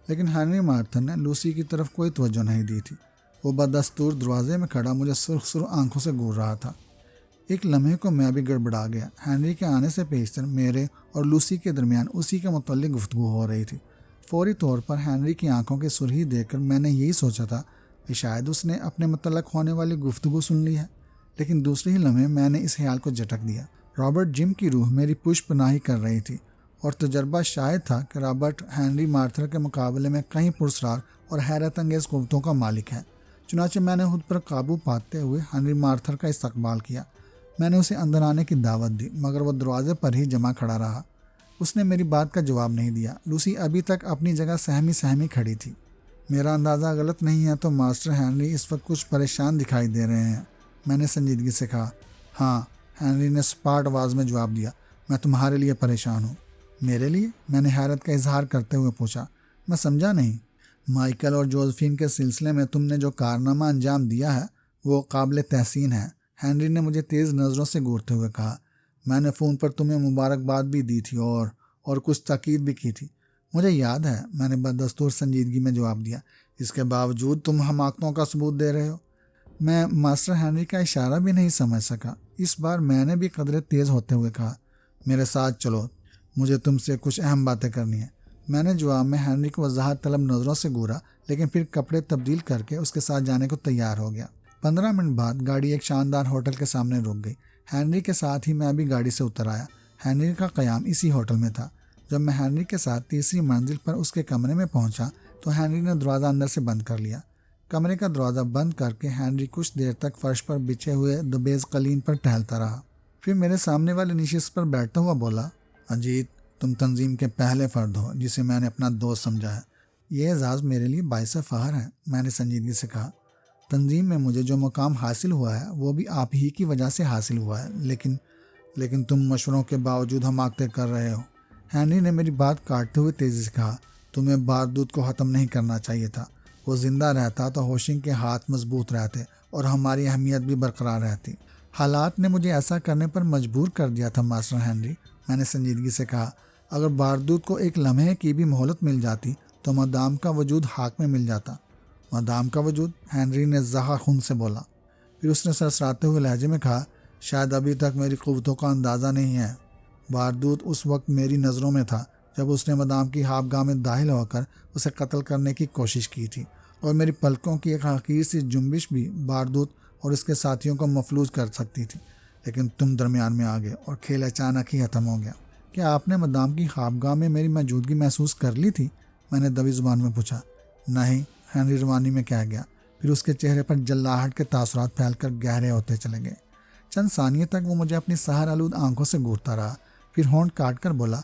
لیکن ہنری مارتن نے لوسی کی طرف کوئی توجہ نہیں دی تھی۔ وہ بدستور دروازے میں کھڑا مجھے سرخ آنکھوں سے گور رہا تھا۔ ایک لمحے کو میں بھی گڑبڑا گیا۔ ہنری کے آنے سے پیشتر میرے اور لوسی کے درمیان اسی کے متعلق گفتگو ہو رہی تھی۔ فوری طور پر ہنری کی آنکھوں کی سرخی دیکھ کر میں نے یہی سوچا تھا کہ شاید اس نے اپنے متعلق ہونے والی گفتگو سن لی ہے، لیکن دوسرے ہی لمحے میں نے اس خیال کو جھٹک دیا۔ رابرٹ جم کی روح میری پشت پناہی کر رہی تھی اور تجربہ شاید تھا کہ رابرٹ ہنری مارتھر کے مقابلے میں کہیں پرسرار اور حیرت انگیز قوتوں کا مالک ہے۔ چنانچہ میں نے خود پر قابو پاتے ہوئے ہنری مارتھر کا استقبال کیا۔ میں نے اسے اندر آنے کی دعوت دی، مگر وہ دروازے پر ہی جمع کھڑا رہا۔ اس نے میری بات کا جواب نہیں دیا۔ لوسی ابھی تک اپنی جگہ سہمی کھڑی تھی۔ میرا اندازہ غلط نہیں ہے تو ماسٹر ہنری اس وقت کچھ پریشان دکھائی دے رہے ہیں، میں نے سنجیدگی سے کہا۔ ہاں، ہنری نے سپاٹ آواز میں جواب دیا، میں تمہارے لیے پریشان ہوں۔ میرے لیے؟ میں نے حیرت کا اظہار کرتے ہوئے پوچھا۔ میں سمجھا نہیں۔ مائیکل اور جوزفین کے سلسلے میں تم نے جو کارنامہ انجام دیا ہے وہ قابل تحسین ہے، ہنری نے مجھے تیز نظروں سے گورتے ہوئے کہا۔ میں نے فون پر تمہیں مبارکباد بھی دی تھی اور کچھ تاکید بھی کی تھی، مجھے یاد ہے، میں نے بدستور سنجیدگی میں جواب دیا۔ اس کے باوجود تم حماقتوں کا ثبوت دے رہے ہو۔ میں ماسٹر ہنری کا اشارہ بھی نہیں سمجھ سکا۔ اس بار میں نے بھی قدرے تیز ہوتے ہوئے کہا، میرے ساتھ چلو، مجھے تم سے کچھ اہم باتیں کرنی ہیں۔ میں نے جواب میں ہنری کو وضاحت طلب نظروں سے گورا، لیکن پھر کپڑے تبدیل کر کے اس کے ساتھ جانے کو تیار ہو گیا۔ 15 منٹ بعد گاڑی ایک شاندار ہوٹل کے سامنے رک گئی۔ ہنری کے ساتھ ہی میں بھی گاڑی سے اتر آیا۔ ہنری کا قیام اسی ہوٹل میں تھا۔ جب میں ہنری کے ساتھ تیسری منزل پر اس کے کمرے میں پہنچا تو ہنری نے دروازہ اندر سے بند کر لیا۔ کمرے کا دروازہ بند کر کے ہنری کچھ دیر تک فرش پر بچھے ہوئے دبیز قالین پر ٹہلتا رہا، پھر میرے سامنے والی نشست پر بیٹھتا ہوا بولا، اجیت، تم تنظیم کے پہلے فرد ہو جسے میں نے اپنا دوست سمجھا ہے۔ یہ اعزاز میرے لیے باعث فخر ہے، میں نے سنجیدگی سے کہا۔ تنظیم میں مجھے جو مقام حاصل ہوا ہے وہ بھی آپ ہی کی وجہ سے حاصل ہوا ہے، لیکن تم مشوروں کے باوجود حماقتیں کر رہے ہو۔ ہنری نے میری بات کاٹتے ہوئے تیزی سے کہا، تمہیں بارودود کو ختم نہیں کرنا چاہیے تھا۔ وہ زندہ رہتا تو ہوشنگ کے ہاتھ مضبوط رہتے اور ہماری اہمیت بھی برقرار رہتی۔ حالات نے مجھے ایسا کرنے پر مجبور کر دیا تھا ماسٹر ہنری، میں نے سنجیدگی سے کہا۔ اگر بارودود کو ایک لمحے کی بھی مہلت مل جاتی تو مدام کا وجود خاک میں مل جاتا۔ مدام کا وجود؟ ہنری نے زہا خون سے بولا۔ پھر اس نے سرسراتے ہوئے لہجے میں کہا، شاید ابھی تک میری قوتوں کا اندازہ نہیں ہے۔ بارودود اس وقت میری نظروں میں تھا جب اس نے مدام کی خوابگاہ میں داخل ہو کر اسے قتل کرنے کی کوشش کی تھی، اور میری پلکوں کی ایک حقیر سی جنبش بھی بارودود اور اس کے ساتھیوں کو مفلوج کر سکتی تھی، لیکن تم درمیان میں آ گئے اور کھیل اچانک ہی ختم ہو گیا۔ کیا آپ نے مدام کی خوابگاہ میں میری موجودگی محسوس کر لی تھی؟ میں نے دبی زبان میں پوچھا۔ نہیں، ہنری روانی میں کہہ گیا۔ پھر اس کے چہرے پر جلاہٹ کے تاثرات پھیل کر گہرے ہوتے چلے گئے۔ چند ثانیے تک وہ مجھے اپنی سحر آلود آنکھوں سے گھورتا رہا، پھر ہونٹ کاٹ کر بولا،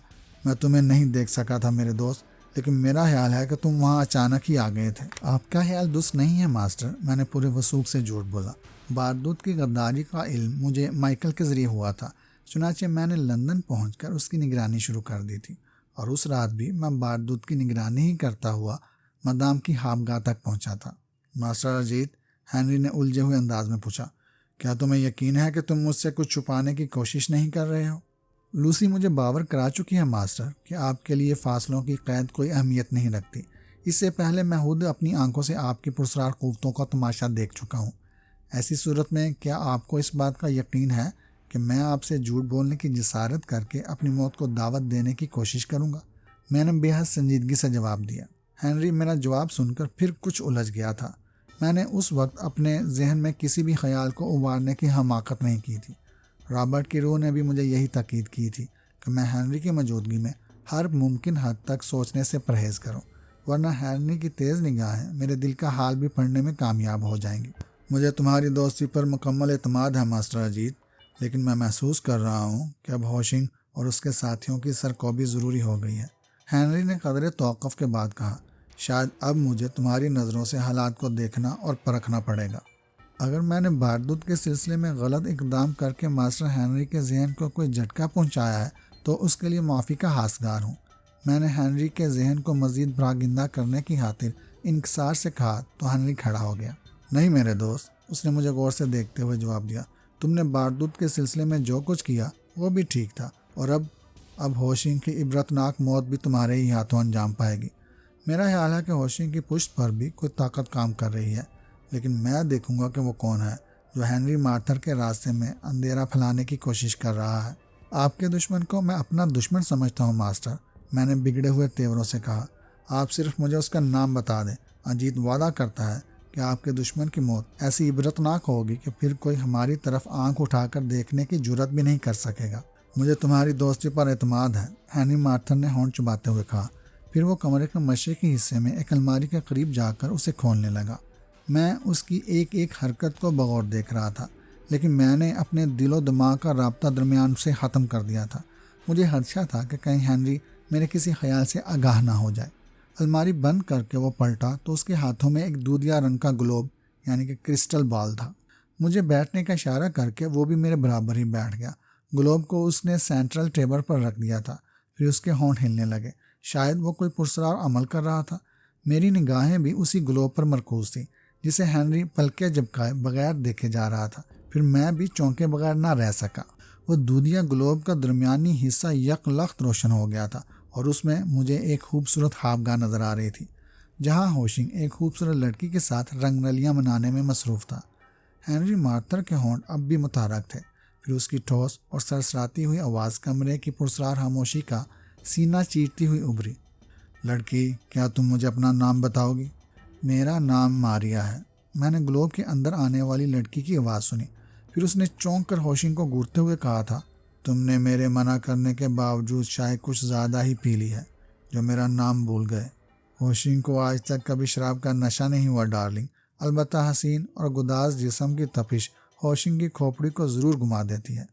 میں تمہیں نہیں دیکھ سکا تھا میرے دوست، لیکن میرا خیال ہے کہ تم وہاں اچانک ہی آ گئے تھے۔ آپ کا خیال درست نہیں ہے ماسٹر، میں نے پورے وثوق سے جھوٹ بولا۔ بارودود کی غداری کا علم مجھے مائیکل کے ذریعے ہوا تھا، چنانچہ میں نے لندن پہنچ کر اس کی نگرانی شروع کر دی تھی، اور اس رات بھی میں بارودود کی نگرانی ہی کرتا ہوا مدام کی خوابگاہ تک پہنچا تھا۔ ماسٹر اجیت، ہنری نے الجھے ہوئے انداز میں پوچھا، کیا تمہیں یقین ہے کہ تم مجھ سے کچھ چھپانے کی کوشش نہیں کر رہے ہو؟ لوسی مجھے باور کرا چکی ہے ماسٹر کہ آپ کے لیے فاصلوں کی قید کوئی اہمیت نہیں رکھتی۔ اس سے پہلے میں خود اپنی آنکھوں سے آپ کی پرسرار قوتوں کا تماشا دیکھ چکا ہوں۔ ایسی صورت میں کیا آپ کو اس بات کا یقین ہے کہ میں آپ سے جھوٹ بولنے کی جسارت کر کے اپنی موت کو دعوت دینے کی کوشش کروں گا؟ میں نے بے حد سنجیدگی سے جواب دیا۔ ہنری میرا جواب سن کر پھر کچھ الجھ گیا تھا۔ میں نے اس وقت اپنے ذہن میں کسی بھی خیال کو ابھارنے کی حماقت نہیں کی تھی۔ رابرٹ کی روح نے بھی مجھے یہی تاکید کی تھی کہ میں ہنری کی موجودگی میں ہر ممکن حد تک سوچنے سے پرہیز کروں، ورنہ ہنری کی تیز نگاہیں میرے دل کا حال بھی پڑھنے میں کامیاب ہو جائیں گی۔ مجھے تمہاری دوستی پر مکمل اعتماد ہے ماسٹر اجیت، لیکن میں محسوس کر رہا ہوں کہ اب ہوشنگ اور اس کے ساتھیوں کی سرکوبی ضروری ہو گئی ہے۔ ہنری نے قدرے توقف کے بعد کہا، شاید اب مجھے تمہاری نظروں سے حالات کو دیکھنا اور پرکھنا پڑے گا۔ اگر میں نے بارودود کے سلسلے میں غلط اقدام کر کے ماسٹر ہنری کے ذہن کو کوئی جھٹکا پہنچایا ہے تو اس کے لیے معافی کا حقدار ہوں۔ میں نے ہنری کے ذہن کو مزید بھراگندہ کرنے کی خاطر انکسار سے کہا تو ہنری کھڑا ہو گیا۔ نہیں میرے دوست، اس نے مجھے غور سے دیکھتے ہوئے جواب دیا، تم نے بارودود کے سلسلے میں جو کچھ کیا وہ بھی ٹھیک تھا، اور اب ہوشنگ کی عبرتناک موت بھی تمہارے ہی ہاتھوں انجام پائے گی۔ میرا خیال ہے کہ ہوشنگ کی پشت پر بھی کوئی طاقت کام کر رہی ہے، لیکن میں دیکھوں گا کہ وہ کون ہے جو ہنری مارتھر کے راستے میں اندھیرا پھیلانے کی کوشش کر رہا ہے۔ آپ کے دشمن کو میں اپنا دشمن سمجھتا ہوں ماسٹر، میں نے بگڑے ہوئے تیوروں سے کہا۔ آپ صرف مجھے اس کا نام بتا دیں۔ اجیت وعدہ کرتا ہے کہ آپ کے دشمن کی موت ایسی عبرتناک ہوگی کہ پھر کوئی ہماری طرف آنکھ اٹھا کر دیکھنے کی جرت بھی نہیں کر سکے گا۔ مجھے تمہاری دوستی پر اعتماد ہے، ہنری مارتھر نے ہونٹ چباتے ہوئے کہا۔ پھر وہ کمرے کے مشرقی حصے میں ایک الماری کے قریب جا کر اسے کھولنے لگا۔ میں اس کی ایک ایک حرکت کو بغور دیکھ رہا تھا، لیکن میں نے اپنے دل و دماغ کا رابطہ درمیان سے ختم کر دیا تھا۔ مجھے خدشہ تھا کہ کہیں ہنری میرے کسی خیال سے آگاہ نہ ہو جائے۔ الماری بند کر کے وہ پلٹا تو اس کے ہاتھوں میں ایک دودھیا رنگ کا گلوب یعنی کہ کرسٹل بال تھا۔ مجھے بیٹھنے کا اشارہ کر کے وہ بھی میرے برابر ہی بیٹھ گیا۔ گلوب کو اس نے سینٹرل ٹیبل پر رکھ دیا تھا، پھر اس کے ہونٹ ہلنے لگے، شاید وہ کوئی پرسرار عمل کر رہا تھا۔ میری نگاہیں بھی اسی گلوب پر مرکوز تھیں جسے ہنری پلکیں جھپکائے بغیر دیکھے جا رہا تھا۔ پھر میں بھی چونکے بغیر نہ رہ سکا۔ وہ دودھیا گلوب کا درمیانی حصہ یک لخت روشن ہو گیا تھا، اور اس میں مجھے ایک خوبصورت خوابگاہ نظر آ رہی تھی جہاں ہوشنگ ایک خوبصورت لڑکی کے ساتھ رنگ رلیاں منانے میں مصروف تھا۔ ہنری مارتھر کے ہونٹ اب بھی متحرک تھے۔ پھر اس کی ٹھوس اور سرسراتی ہوئی آواز کمرے کی پرسرار خاموشی کا سینہ چیرتی ہوئی ابھری، لڑکی، کیا تم مجھے اپنا نام بتاؤ گی؟ میرا نام ماریا ہے۔ میں نے گلوب کے اندر آنے والی لڑکی کی آواز سنی۔ پھر اس نے چونک کر ہوشنگ کو گھورتے ہوئے کہا تھا، تم نے میرے منع کرنے کے باوجود شاید کچھ زیادہ ہی پی لی ہے جو میرا نام بھول گئے۔ ہوشنگ کو آج تک کبھی شراب کا نشہ نہیں ہوا ڈارلنگ، البتہ حسین اور گداز جسم کی تپش ہوشنگ کی کھوپڑی کو ضرور گھما دیتی ہے۔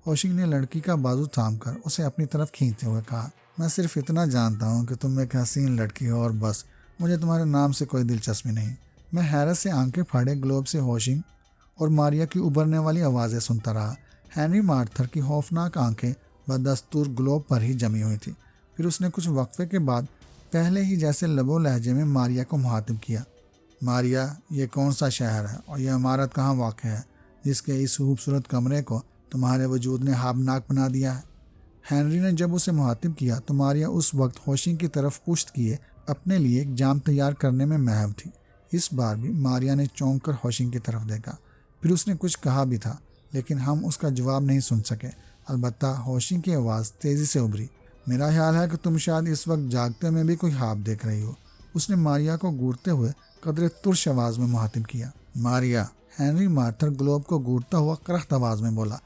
ہوشنگ نے لڑکی کا بازو تھام کر اسے اپنی طرف کھینچتے ہوئے کہا، میں صرف اتنا جانتا ہوں کہ تم ایک حسین لڑکی ہو اور بس، مجھے تمہارے نام سے کوئی دلچسپی نہیں۔ میں حیرت سے آنکھیں پھاڑے گلوب سے ہوشنگ اور ماریا کی ابھرنے والی آوازیں سنتا رہا۔ ہنری مارتھر کی خوفناک آنکھیں بدستور گلوب پر ہی جمی ہوئی تھیں۔ پھر اس نے کچھ وقفے کے بعد پہلے ہی جیسے لب و لہجے میں ماریا کو مخاطب کیا، ماریا، یہ کون سا شہر ہے اور یہ عمارت کہاں واقع ہے جس کے اس خوبصورت کمرے کو تمہارے وجود نے خوابناک بنا دیا ہے؟ ہنری نے جب اسے مخاطب کیا تو ماریا اس وقت ہوشنگ کی طرف پشت کیے اپنے لیے ایک جام تیار کرنے میں محو تھی۔ اس بار بھی ماریا نے چونک کر ہوشنگ کی طرف دیکھا۔ پھر اس نے کچھ کہا بھی تھا، لیکن ہم اس کا جواب نہیں سن سکے۔ البتہ ہوشنگ کی آواز تیزی سے ابھری، میرا خیال ہے کہ تم شاید اس وقت جاگتے میں بھی کوئی خواب دیکھ رہی ہو۔ اس نے ماریا کو گھورتے ہوئے قدرے ترش آواز میں مخاطب کیا۔ ماریا، ہنری مارتھر گلوب کو گھورتا ہوا کرخت آواز میں بولا،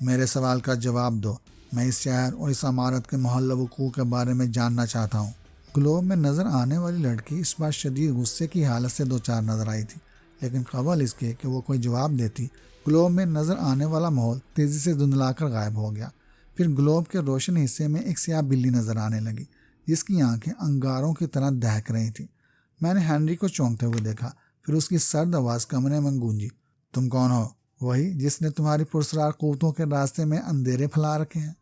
میرے سوال کا جواب دو، میں اس شہر اور اس عمارت کے محل وقوع کے بارے میں جاننا چاہتا ہوں۔ گلوب میں نظر آنے والی لڑکی اس بار شدید غصے کی حالت سے دوچار نظر آئی تھی، لیکن قبل اس کے کہ وہ کوئی جواب دیتی گلوب میں نظر آنے والا ماحول تیزی سے دھندلا کر غائب ہو گیا۔ پھر گلوب کے روشن حصے میں ایک سیاہ بلی نظر آنے لگی جس کی آنکھیں انگاروں کی طرح دہک رہی تھیں۔ میں نے ہنری کو چونکتے ہوئے دیکھا، پھر اس کی سرد آواز کمرے میں گونجی، تم کون ہو؟ وہی جس نے تمہاری پرسرار قوتوں کے راستے میں اندھیرے پھیلا رکھے ہیں۔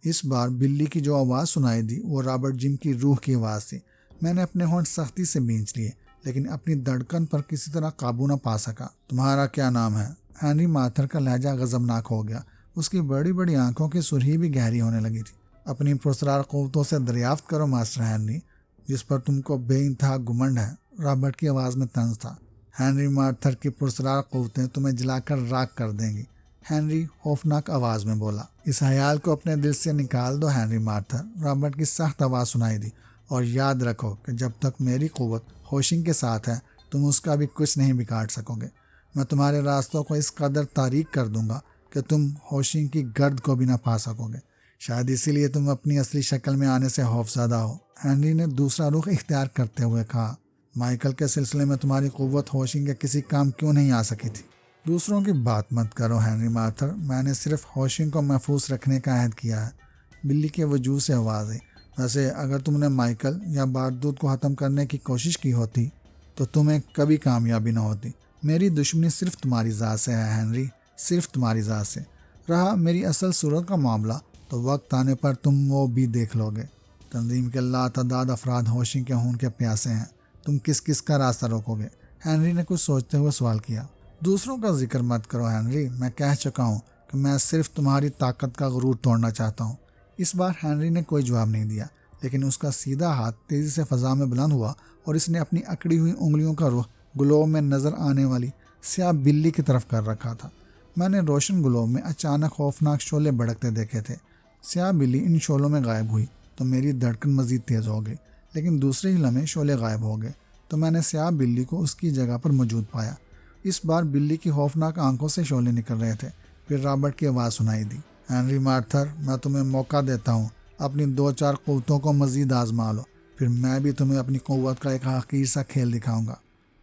اس بار بلی کی جو آواز سنائی دی وہ رابرٹ جم کی روح کی آواز تھی۔ میں نے اپنے ہونٹ سختی سے بھینچ لیے لیکن اپنی دھڑکن پر کسی طرح قابو نہ پا سکا۔ تمہارا کیا نام ہے؟ ہنری مارتھر کا لہجہ غضبناک ہو گیا، اس کی بڑی بڑی آنکھوں کی سرخی بھی گہری ہونے لگی تھی۔ اپنی پرسرار قوتوں سے دریافت کرو ماسٹر ہنری، جس پر تم کو بے انتہا گمنڈ ہے۔ رابرٹ کی آواز میں طنز تھا۔ ہنری مارتھر کی پرسرار قوتیں تمہیں جلا کر راکھ کر دیں گی، ہنری خوفناک آواز میں بولا۔ اس خیال کو اپنے دل سے نکال دو ہنری مارتھر، رابرٹ کی سخت آواز سنائی دی، اور یاد رکھو کہ جب تک میری قوت ہوشنگ کے ساتھ ہے تم اس کا بھی کچھ نہیں بگاڑ سکو گے۔ میں تمہارے راستوں کو اس قدر تاریک کر دوں گا کہ تم ہوشنگ کی گرد کو بھی نہ پا سکو گے۔ شاید اسی لیے تم اپنی اصلی شکل میں آنے سے خوفزدہ ہو، ہنری نے دوسرا رخ اختیار کرتے ہوئے کہا۔ مائیکل کے سلسلے میں تمہاری قوت ہوشنگ کے کسی کام کیوں نہیں آ سکی تھی؟ دوسروں کی بات مت کرو ہنری مارتھر، میں نے صرف ہوشنگ کو محفوظ رکھنے کا عہد کیا ہے۔ بلی کے وجود سے آواز آئی۔ ویسے اگر تم نے مائیکل یا بارودود کو ختم کرنے کی کوشش کی ہوتی تو تمہیں کبھی کامیابی نہ ہوتی۔ میری دشمنی صرف تمہاری ذات سے ہے ہنری، صرف تمہاری ذات سے۔ رہا میری اصل صورت کا معاملہ تو وقت آنے پر تم وہ بھی دیکھ لو گے۔ تنظیم کے لاتعداد افراد ہوشنگ کے خون کے پیاسے ہیں، تم کس کس کا راستہ روکو گے؟ ہنری نے کچھ سوچتے ہوئے سوال کیا۔ دوسروں کا ذکر مت کرو ہنری، میں کہہ چکا ہوں کہ میں صرف تمہاری طاقت کا غرور توڑنا چاہتا ہوں۔ اس بار ہنری نے کوئی جواب نہیں دیا، لیکن اس کا سیدھا ہاتھ تیزی سے فضا میں بلند ہوا اور اس نے اپنی اکڑی ہوئی انگلیوں کا رخ گلوب میں نظر آنے والی سیاہ بلی کی طرف کر رکھا تھا۔ میں نے روشن گلوب میں اچانک خوفناک شعلے بھڑکتے دیکھے تھے۔ سیاہ بلی ان شعلوں میں غائب ہوئی تو میری دھڑکن مزید تیز ہو گئی، لیکن دوسرے ہی لمحے شعلے غائب ہو گئے تو میں نے سیاہ بلی کو اس کی جگہ پر موجود پایا۔ اس بار بلی کی خوفناک آنکھوں سے شعلے نکل رہے تھے۔ پھر رابرٹ کی آواز سنائی دی، ہنری مارتھر، میں تمہیں موقع دیتا ہوں، اپنی 2-4 قوتوں کو مزید آزما لو، پھر میں بھی تمہیں اپنی قوت کا ایک حقیر سا کھیل دکھاؤں گا۔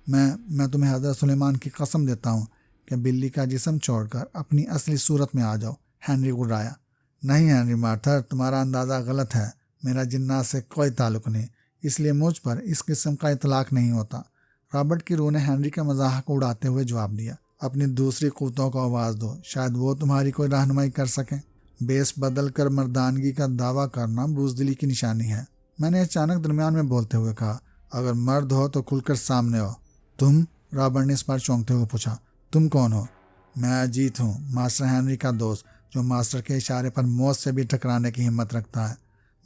میں تمہیں حضرت سلیمان کی قسم دیتا ہوں کہ بلی کا جسم چھوڑ کر اپنی اصلی صورت میں آ جاؤ۔ ہنری گڑایا۔ نہیں ہنری مارتھر، تمہارا اندازہ غلط ہے، میرا جنات سے کوئی تعلق نہیں، اس لیے مجھ پر اس قسم کا اطلاق نہیں ہوتا۔ رابرٹ کی روح نے ہنری کا مذاق اڑاتے ہوئے جواب دیا۔ اپنی دوسری قوتوں کو آواز دو، شاید وہ تمہاری کوئی رہنمائی کر سکیں۔ بیس بدل کر مردانگی کا دعویٰ کرنا بزدلی کی نشانی ہے، میں نے اچانک درمیان میں بولتے ہوئے کہا۔ اگر مرد ہو تو کھل کر سامنے ہو۔ تم؟ رابرٹ نے اس پر چونکتے ہوئے پوچھا۔ تم کون ہو؟ میں اجیت ہوں، ماسٹر ہنری کا دوست، جو ماسٹر کے اشارے پر موت سے بھی ٹکرانے کی ہمت رکھتا ہے،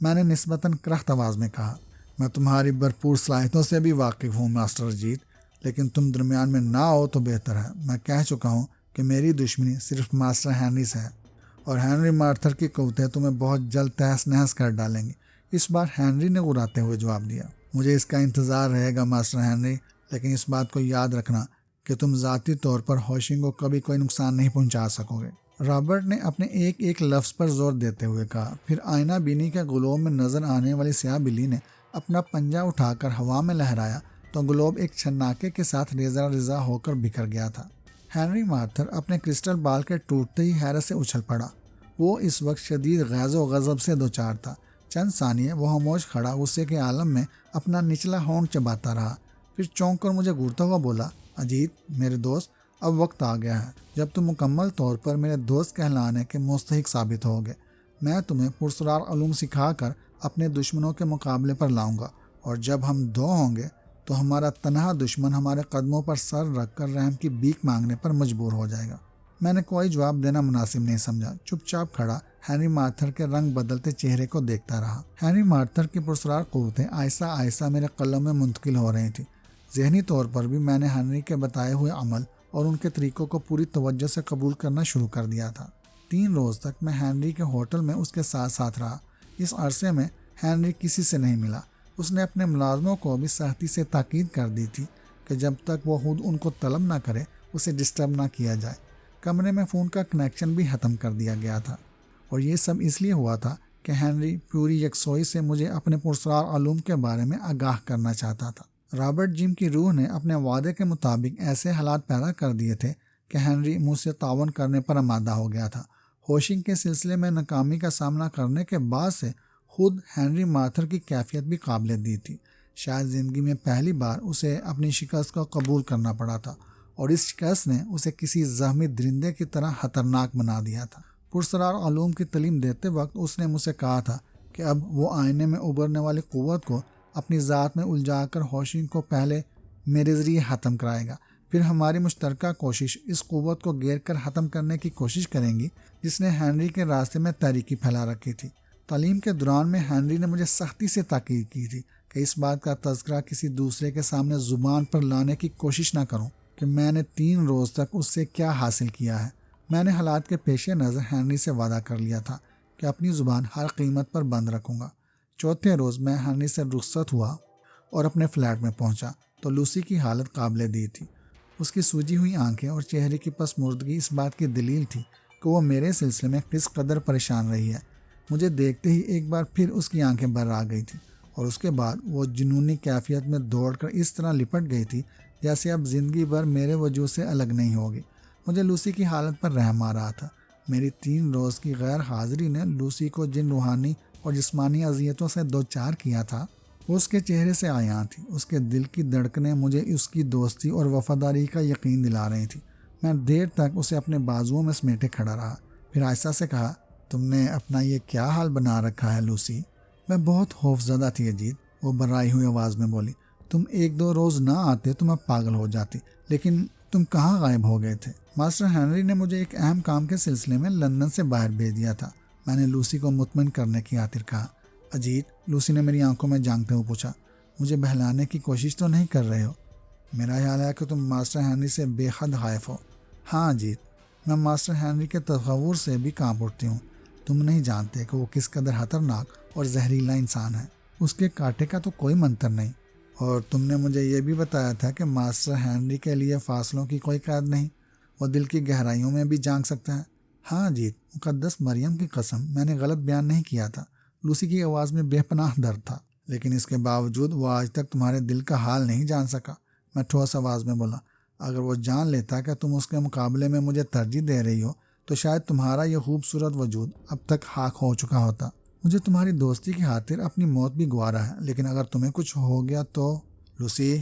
میں نے نسبتاً کرخت آواز میں کہا۔ میں تمہاری بھرپور صلاحیتوں سے بھی واقف ہوں ماسٹر اجیت، لیکن تم درمیان میں نہ ہو تو بہتر ہے۔ میں کہہ چکا ہوں کہ میری دشمنی صرف ماسٹر ہنری سے ہے، اور ہنری مارتھر کی قوتیں تمہیں بہت جلد تہس نہس کر ڈالیں گی۔ اس بار ہنری نے اڑاتے ہوئے جواب دیا۔ مجھے اس کا انتظار رہے گا ماسٹر ہنری، لیکن اس بات کو یاد رکھنا کہ تم ذاتی طور پر ہوشنگ کو کبھی کوئی نقصان نہیں پہنچا سکو گے۔ رابرٹ نے اپنے ایک ایک لفظ پر زور دیتے ہوئے کہا۔ پھر آئینہ بینی کے گلوب میں نظر آنے والی سیاہ بلی نے اپنا پنجہ اٹھا کر ہوا میں لہرایا تو گلوب ایک چھناکے کے ساتھ ریزہ ریزہ ہو کر بکھر گیا تھا۔ ہنری مارتھر اپنے کرسٹل بال کے ٹوٹتے ہی حیرت سے اچھل پڑا۔ وہ اس وقت شدید غیظ و غضب سے دوچار تھا۔ چند ثانیے وہ خاموش کھڑا غصے کے عالم میں اپنا نچلا ہونٹ چباتا رہا، پھر چونک کر مجھے گھورتا ہوا بولا، اجیت میرے دوست، اب وقت آ گیا ہے جب تم مکمل طور پر میرے دوست کہلانے کے مستحق ثابت ہوگے۔ میں تمہیں پرسرار علوم سکھا کر اپنے دشمنوں کے مقابلے پر لاؤں گا، اور جب ہم 2 ہوں گے تو ہمارا تنہا دشمن ہمارے قدموں پر سر رکھ کر رحم کی بھیک مانگنے پر مجبور ہو جائے گا۔ میں نے کوئی جواب دینا مناسب نہیں سمجھا، چپ چاپ کھڑا ہنری مارتھر کے رنگ بدلتے چہرے کو دیکھتا رہا۔ ہنری مارتھر کی پرسرار قوتیں آہستہ آہستہ میرے قلم میں منتقل ہو رہی تھیں۔ ذہنی طور پر بھی میں نے ہنری کے بتائے ہوئے عمل اور ان کے طریقوں کو پوری توجہ سے قبول کرنا شروع کر دیا تھا۔ 3 روز تک میں ہنری کے ہوٹل میں اس کے ساتھ ساتھ رہا۔ اس عرصے میں ہنری کسی سے نہیں ملا۔ اس نے اپنے ملازموں کو بھی سختی سے تاکید کر دی تھی کہ جب تک وہ خود ان کو طلب نہ کرے اسے ڈسٹرب نہ کیا جائے۔ کمرے میں فون کا کنیکشن بھی ختم کر دیا گیا تھا، اور یہ سب اس لیے ہوا تھا کہ ہنری پوری یکسوئی سے مجھے اپنے پرسرار علوم کے بارے میں آگاہ کرنا چاہتا تھا۔ رابرٹ جم کی روح نے اپنے وعدے کے مطابق ایسے حالات پیدا کر دیے تھے کہ ہنری مجھ سے تعاون کرنے پر آمادہ ہو گیا تھا۔ ہوشنگ کے سلسلے میں ناکامی کا سامنا کرنے کے بعد سے خود ہنری مارتھر کی کیفیت بھی قابل دید تھی۔ شاید زندگی میں پہلی بار اسے اپنی شکست کو قبول کرنا پڑا تھا، اور اس شکست نے اسے کسی زخمی درندے کی طرح خطرناک بنا دیا تھا۔ پرسرار علوم کی تعلیم دیتے وقت اس نے مجھ سے کہا تھا کہ اب وہ آئینے میں ابھرنے والی قوت کو اپنی ذات میں الجھا کر ہوشنگ کو پہلے میرے ذریعے ختم کرائے گا، پھر ہماری مشترکہ کوشش اس قوت کو گھیر کر ختم کرنے کی کوشش کریں گی جس نے ہنری کے راستے میں تاریکی پھیلا رکھی تھی۔ تعلیم کے دوران میں ہنری نے مجھے سختی سے تاکید کی تھی کہ اس بات کا تذکرہ کسی دوسرے کے سامنے زبان پر لانے کی کوشش نہ کروں کہ میں نے 3 روز تک اس سے کیا حاصل کیا ہے۔ میں نے حالات کے پیش نظر ہنری سے وعدہ کر لیا تھا کہ اپنی زبان ہر قیمت پر بند رکھوں گا۔ چوتھے روز میں ہنری سے رخصت ہوا اور اپنے فلیٹ میں پہنچا تو لوسی کی حالت قابل دید تھی۔ اس کی سوجی ہوئی آنکھیں اور چہرے کی پسماردگی اس بات کی دلیل تھی کہ وہ میرے سلسلے میں کس قدر پریشان رہی ہے۔ مجھے دیکھتے ہی ایک بار پھر اس کی آنکھیں بھر آ گئی تھیں، اور اس کے بعد وہ جنونی کیفیت میں دوڑ کر اس طرح لپٹ گئی تھی جیسے اب زندگی بھر میرے وجود سے الگ نہیں ہوگی۔ مجھے لوسی کی حالت پر رحم آ رہا تھا۔ میری 3 روز کی غیر حاضری نے لوسی کو جن روحانی اور جسمانی اذیتوں سے دوچار کیا تھا وہ اس کے چہرے سے عیاں تھی۔ اس کے دل کی دھڑکنیں مجھے اس کی دوستی اور وفاداری کا یقین دلا رہی تھی۔ میں دیر تک اسے اپنے بازوؤں میں سمیٹے کھڑا رہا، پھر آہستہ سے کہا، تم نے اپنا یہ کیا حال بنا رکھا ہے لوسی؟ میں بہت خوفزدہ تھی اجیت، وہ بھرائی ہوئی آواز میں بولی۔ تم 1-2 روز نہ آتے تو میں پاگل ہو جاتی، لیکن تم کہاں غائب ہو گئے تھے؟ ماسٹر ہنری نے مجھے ایک اہم کام کے سلسلے میں لندن سے باہر بھیج دیا تھا، میں نے لوسی کو مطمئن کرنے کی خاطر کہا۔ اجیت، لوسی نے میری آنکھوں میں جھانکتے ہوئے پوچھا، مجھے بہلانے کی کوشش تو نہیں کر رہے ہو؟ میرا خیال ہے کہ تم ماسٹر ہنری سے بے حد خائف ہو۔ ہاں اجیت، میں ماسٹر ہنری کے تصور سے بھی کانپ اٹھتی ہوں۔ تم نہیں جانتے کہ وہ کس قدر خطرناک اور زہریلا انسان ہے۔ اس کے کانٹے کا تو کوئی منتر نہیں۔ اور تم نے مجھے یہ بھی بتایا تھا کہ ماسٹر ہنری کے لیے فاصلوں کی کوئی قید نہیں، وہ دل کی گہرائیوں میں بھی جھانک سکتا ہے۔ ہاں جیت، مقدس مریم کی قسم، میں نے غلط بیان نہیں کیا تھا۔ لوسی کی آواز میں بے پناہ درد تھا، لیکن اس کے باوجود وہ آج تک تمہارے دل کا حال نہیں جان سکا۔ میں ٹھوس آواز میں بولا، اگر وہ جان لیتا کہ تم اس کے مقابلے میں مجھے ترجیح دے رہی ہو تو شاید تمہارا یہ خوبصورت وجود اب تک خاک ہو چکا ہوتا۔ مجھے تمہاری دوستی کی خاطر اپنی موت بھی گوارا ہے، لیکن اگر تمہیں کچھ ہو گیا تو؟ لوسی،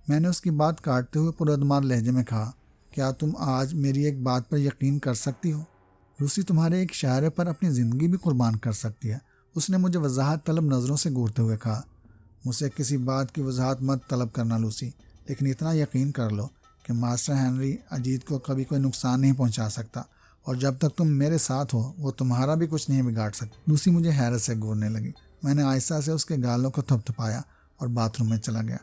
میں نے اس کی بات کاٹتے ہوئے پراعتماد لہجے میں کہا، کیا تم آج میری ایک بات پر یقین کر سکتی ہو؟ لوسی تمہارے ایک اشارے پر اپنی زندگی بھی قربان کر سکتی ہے، اس نے مجھے وضاحت طلب نظروں سے گھورتے ہوئے کہا۔ مجھ سے کسی بات کی وضاحت مت طلب کرنا لوسی، لیکن اتنا یقین کر لو کہ ماسٹر ہنری اجیت کو کبھی کوئی نقصان نہیں پہنچا سکتا، اور جب تک تم میرے ساتھ ہو وہ تمہارا بھی کچھ نہیں بگاڑ سکتا۔ لوسی مجھے حیرت سے گھورنے لگی۔ میں نے آہستہ سے اس کے گالوں کو تھپتھپایا اور باتھ روم میں چلا گیا۔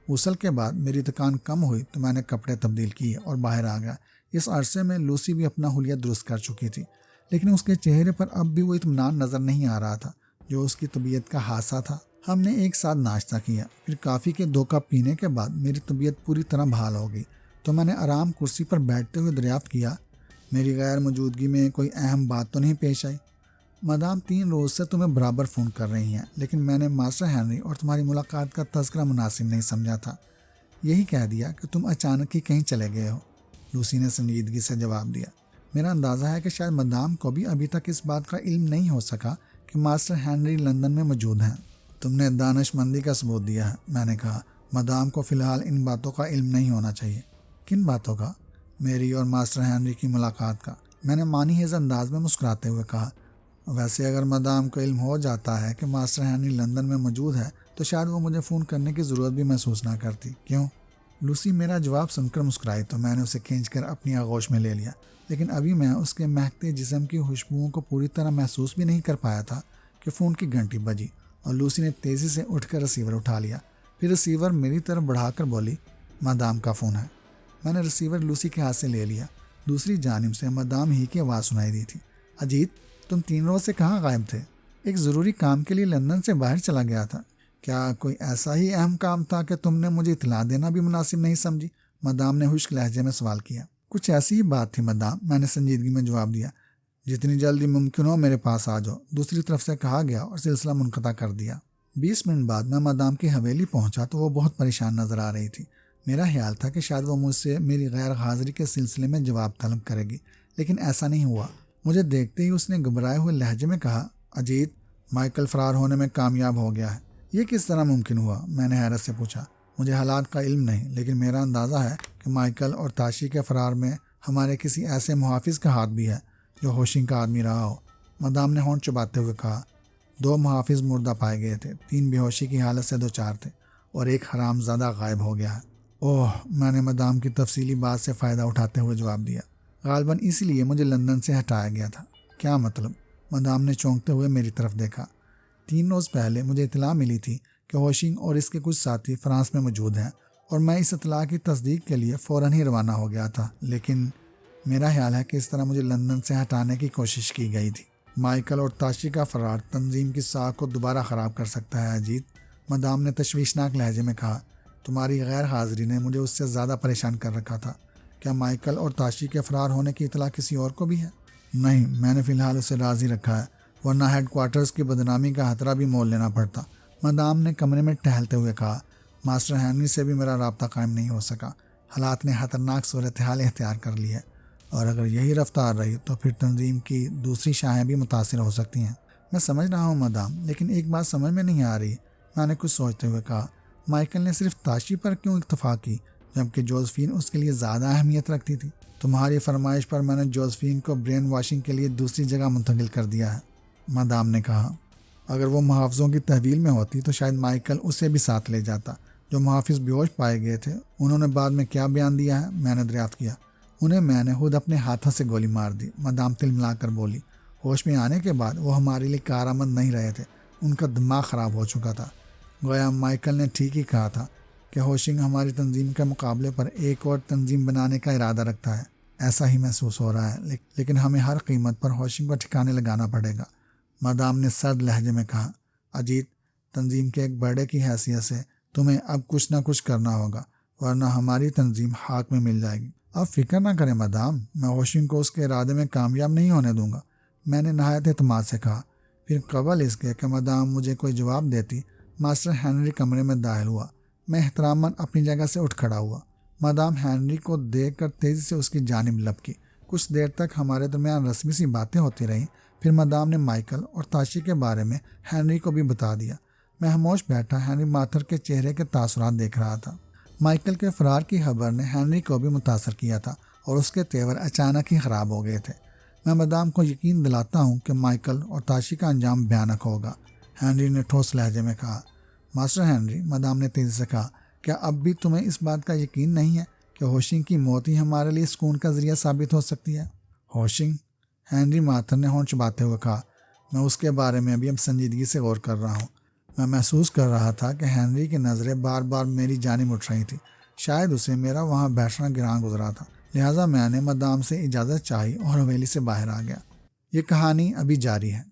غسل کے بعد میری تھکان کم ہوئی تو میں نے کپڑے تبدیل کیے اور باہر آ گیا۔ اس عرصے میں لوسی بھی اپنا حلیہ درست کر چکی تھی، لیکن اس کے چہرے پر اب بھی وہ اطمینان نظر نہیں آ رہا تھا جو اس کی طبیعت کا حادثہ تھا۔ ہم نے ایک ساتھ ناشتہ کیا، پھر کافی کے 2 کپ پینے کے بعد میری طبیعت پوری طرح بحال ہو گئی تو میں نے آرام کرسی پر بیٹھتے ہوئے دریافت کیا، میری غیر موجودگی میں کوئی اہم بات تو نہیں پیش آئی؟ مدام 3 روز سے تمہیں برابر فون کر رہی ہیں، لیکن میں نے ماسٹر ہنری اور تمہاری ملاقات کا تذکرہ مناسب نہیں سمجھا تھا، یہی کہہ دیا کہ تم اچانک ہی کہیں چلے گئے ہو۔ لوسی نے سنجیدگی سے جواب دیا، میرا اندازہ ہے کہ شاید مدام کو بھی ابھی تک اس بات کا علم نہیں ہو سکا کہ ماسٹر ہنری لندن میں موجود ہیں۔ تم نے دانش مندی کا ثبوت دیا ہے، میں نے کہا۔ مدام کو فی الحال ان باتوں کا علم نہیں ہونا چاہیے۔ کن باتوں کا؟ میری اور ماسٹر ہنری کی ملاقات کا، میں نے معنی خیز انداز میں مسکراتے ہوئے کہا۔ ویسے اگر مدام کو علم ہو جاتا ہے کہ ماسٹر ہنری لندن میں موجود ہے تو شاید وہ مجھے فون کرنے کی ضرورت بھی محسوس نہ کرتی، کیوں؟ لوسی میرا جواب سن کر مسکرائی تو میں نے اسے کھینچ کر اپنی آغوش میں لے لیا، لیکن ابھی میں اس کے مہکتے جسم کی خوشبوؤں کو پوری طرح محسوس بھی نہیں کر پایا تھا کہ فون کی گھنٹی بجی اور لوسی نے تیزی سے اٹھ کر ریسیور اٹھا لیا۔ پھر ریسیور میری طرف بڑھا کر بولی، مدام کا فون ہے۔ میں نے ریسیور لوسی کے ہاتھ سے لے لیا۔ دوسری جانب سے مدام ہی کی آواز سنائی دی تھی، اجیت، تم 3 روز سے کہاں غائب تھے؟ ایک ضروری کام کے لیے لندن سے باہر چلا گیا تھا۔ کیا کوئی ایسا ہی اہم کام تھا کہ تم نے مجھے اطلاع دینا بھی مناسب نہیں سمجھی؟ مدام نے خشک لہجے میں سوال کیا۔ کچھ ایسی ہی بات تھی مدام، میں نے سنجیدگی میں جواب دیا۔ جتنی جلدی ممکن ہو میرے پاس آ جاؤ، دوسری طرف سے کہا گیا اور سلسلہ منقطع کر دیا۔ 20 منٹ بعد میں مدام کی حویلی پہنچا تو وہ بہت پریشان نظر آ رہی تھی۔ میرا خیال تھا کہ شاید وہ مجھ سے میری غیر حاضری کے سلسلے میں جواب طلب کرے گی، لیکن ایسا نہیں ہوا۔ مجھے دیکھتے ہی اس نے گھبرائے ہوئے لہجے میں کہا، اجیت، مائیکل فرار ہونے میں کامیاب ہو گیا ہے۔ یہ کس طرح ممکن ہوا؟ میں نے حیرت سے پوچھا۔ مجھے حالات کا علم نہیں، لیکن میرا اندازہ ہے کہ مائیکل اور تاشی کے فرار میں ہمارے کسی ایسے محافظ کا ہاتھ بھی ہے جو ہوشنگ کا آدمی رہا ہو۔ مدام نے ہونٹ چباتے ہوئے کہا، 2 محافظ مردہ پائے گئے تھے، 3 بے ہوشی کی حالت سے 2-4 تھے، اور ایک حرام زادہ غائب ہو گیا ہے۔ اوہ، میں نے مدام کی تفصیلی بات سے فائدہ اٹھاتے ہوئے جواب دیا۔ غالباً اسی لیے مجھے لندن سے ہٹایا گیا تھا۔ کیا مطلب؟ مدام نے چونکتے ہوئے میری طرف دیکھا۔ 3 روز پہلے مجھے اطلاع ملی تھی کہ ہوشنگ اور اس کے کچھ ساتھی فرانس میں موجود ہیں، اور میں اس اطلاع کی تصدیق کے لیے فوراً ہی روانہ ہو گیا تھا، لیکن میرا خیال ہے کہ اس طرح مجھے لندن سے ہٹانے کی کوشش کی گئی تھی۔ مائیکل اور تاشی کا فرار تنظیم کی ساکھ کو دوبارہ خراب کر سکتا ہے اجیت، مدام نے تشویشناک لہجے میں کہا۔ تمہاری غیر حاضری نے مجھے اس سے زیادہ پریشان کر رکھا تھا۔ کیا مائیکل اور تاشی کے فرار ہونے کی اطلاع کسی اور کو بھی ہے؟ نہیں، میں نے فی الحال اسے راضی رکھا ہے، ورنہ ہیڈ کوارٹرز کی بدنامی کا خطرہ بھی مول لینا پڑتا، مدام نے کمرے میں ٹہلتے ہوئے کہا۔ ماسٹر ہینری سے بھی میرا رابطہ قائم نہیں ہو سکا۔ حالات نے خطرناک صورتحال اختیار کر لی ہے، اور اگر یہی رفتار رہی تو پھر تنظیم کی دوسری شاخیں بھی متاثر ہو سکتی ہیں۔ میں سمجھ رہا ہوں مدام، لیکن ایک بات سمجھ میں نہیں آ رہی، میں نے کچھ سوچتے ہوئے کہا۔ مائیکل نے صرف تاشی پر کیوں اکتفا کی جبکہ جوزفین اس کے لیے زیادہ اہمیت رکھتی تھی؟ تمہاری فرمائش پر میں نے جوزفین کو برین واشنگ کے لیے دوسری جگہ منتقل کر دیا ہے، مدام نے کہا۔ اگر وہ محافظوں کی تحویل میں ہوتی تو شاید مائیکل اسے بھی ساتھ لے جاتا۔ جو محافظ بیہوش پائے گئے تھے انہوں نے بعد میں کیا بیان دیا ہے؟ میں نے دریافت کیا۔ انہیں میں نے خود اپنے ہاتھوں سے گولی مار دی، مدام تلملا کر بولی۔ ہوش میں آنے کے بعد وہ ہمارے لیے کارآمد نہیں رہے تھے، ان کا دماغ خراب ہو چکا تھا۔ گویا مائیکل نے ٹھیک ہی کہا تھا کہ ہوشنگ ہماری تنظیم کے مقابلے پر ایک اور تنظیم بنانے کا ارادہ رکھتا ہے۔ ایسا ہی محسوس ہو رہا ہے، لیکن ہمیں ہر قیمت پر ہوشنگ کو ٹھکانے لگانا پڑے گا، مدام نے سرد لہجے میں کہا۔ اجیت، تنظیم کے ایک بڑے کی حیثیت سے تمہیں اب کچھ نہ کچھ کرنا ہوگا، ورنہ ہماری تنظیم خاک میں مل جائے گی۔ اب فکر نہ کریں مدام، میں ہوشنگ کو اس کے ارادے میں کامیاب نہیں ہونے دوں گا، میں نے نہایت اعتماد سے کہا۔ پھر قبل اس کے کہ مدام مجھے کوئی جواب دیتی، ماسٹر ہینری کمرے میں داخل ہوا۔ میں احتراماً اپنی جگہ سے اٹھ کھڑا ہوا۔ مدام ہینری کو دیکھ کر تیزی سے اس کی جانب لپکی۔ کچھ دیر تک ہمارے درمیان رسمی سی باتیں ہوتی رہیں، پھر مدام نے مائیکل اور تاشی کے بارے میں ہینری کو بھی بتا دیا۔ میں خاموش بیٹھا ہینری مارتھر کے چہرے کے تاثرات دیکھ رہا تھا۔ مائیکل کے فرار کی خبر نے ہینری کو بھی متاثر کیا تھا، اور اس کے تیور اچانک ہی خراب ہو گئے تھے۔ میں مدام کو یقین دلاتا ہوں کہ مائیکل اور تاشی کا انجام بھیانک ہوگا، ہینری نے ٹھوس لہجے میں کہا۔ ماسٹر ہینری، مدام نے تیزی سے کہا، کیا اب بھی تمہیں اس بات کا یقین نہیں ہے کہ ہوشنگ کی موت ہی ہمارے لیے سکون کا ذریعہ ثابت ہو سکتی ہے؟ ہوشنگ؟ ہینری مارتھر نے ہونٹ چباتے ہوئے کہا۔ میں اس کے بارے میں بھی اب سنجیدگی سے غور کر رہا ہوں۔ میں محسوس کر رہا تھا کہ ہینری کی نظریں بار بار میری جانب اٹھ رہی تھیں، شاید اسے میرا وہاں بیٹھنا گراں گزرا تھا، لہٰذا میں نے مدام سے اجازت چاہی اور حویلی سے باہر آ گیا۔ یہ کہانی ابھی جاری ہے۔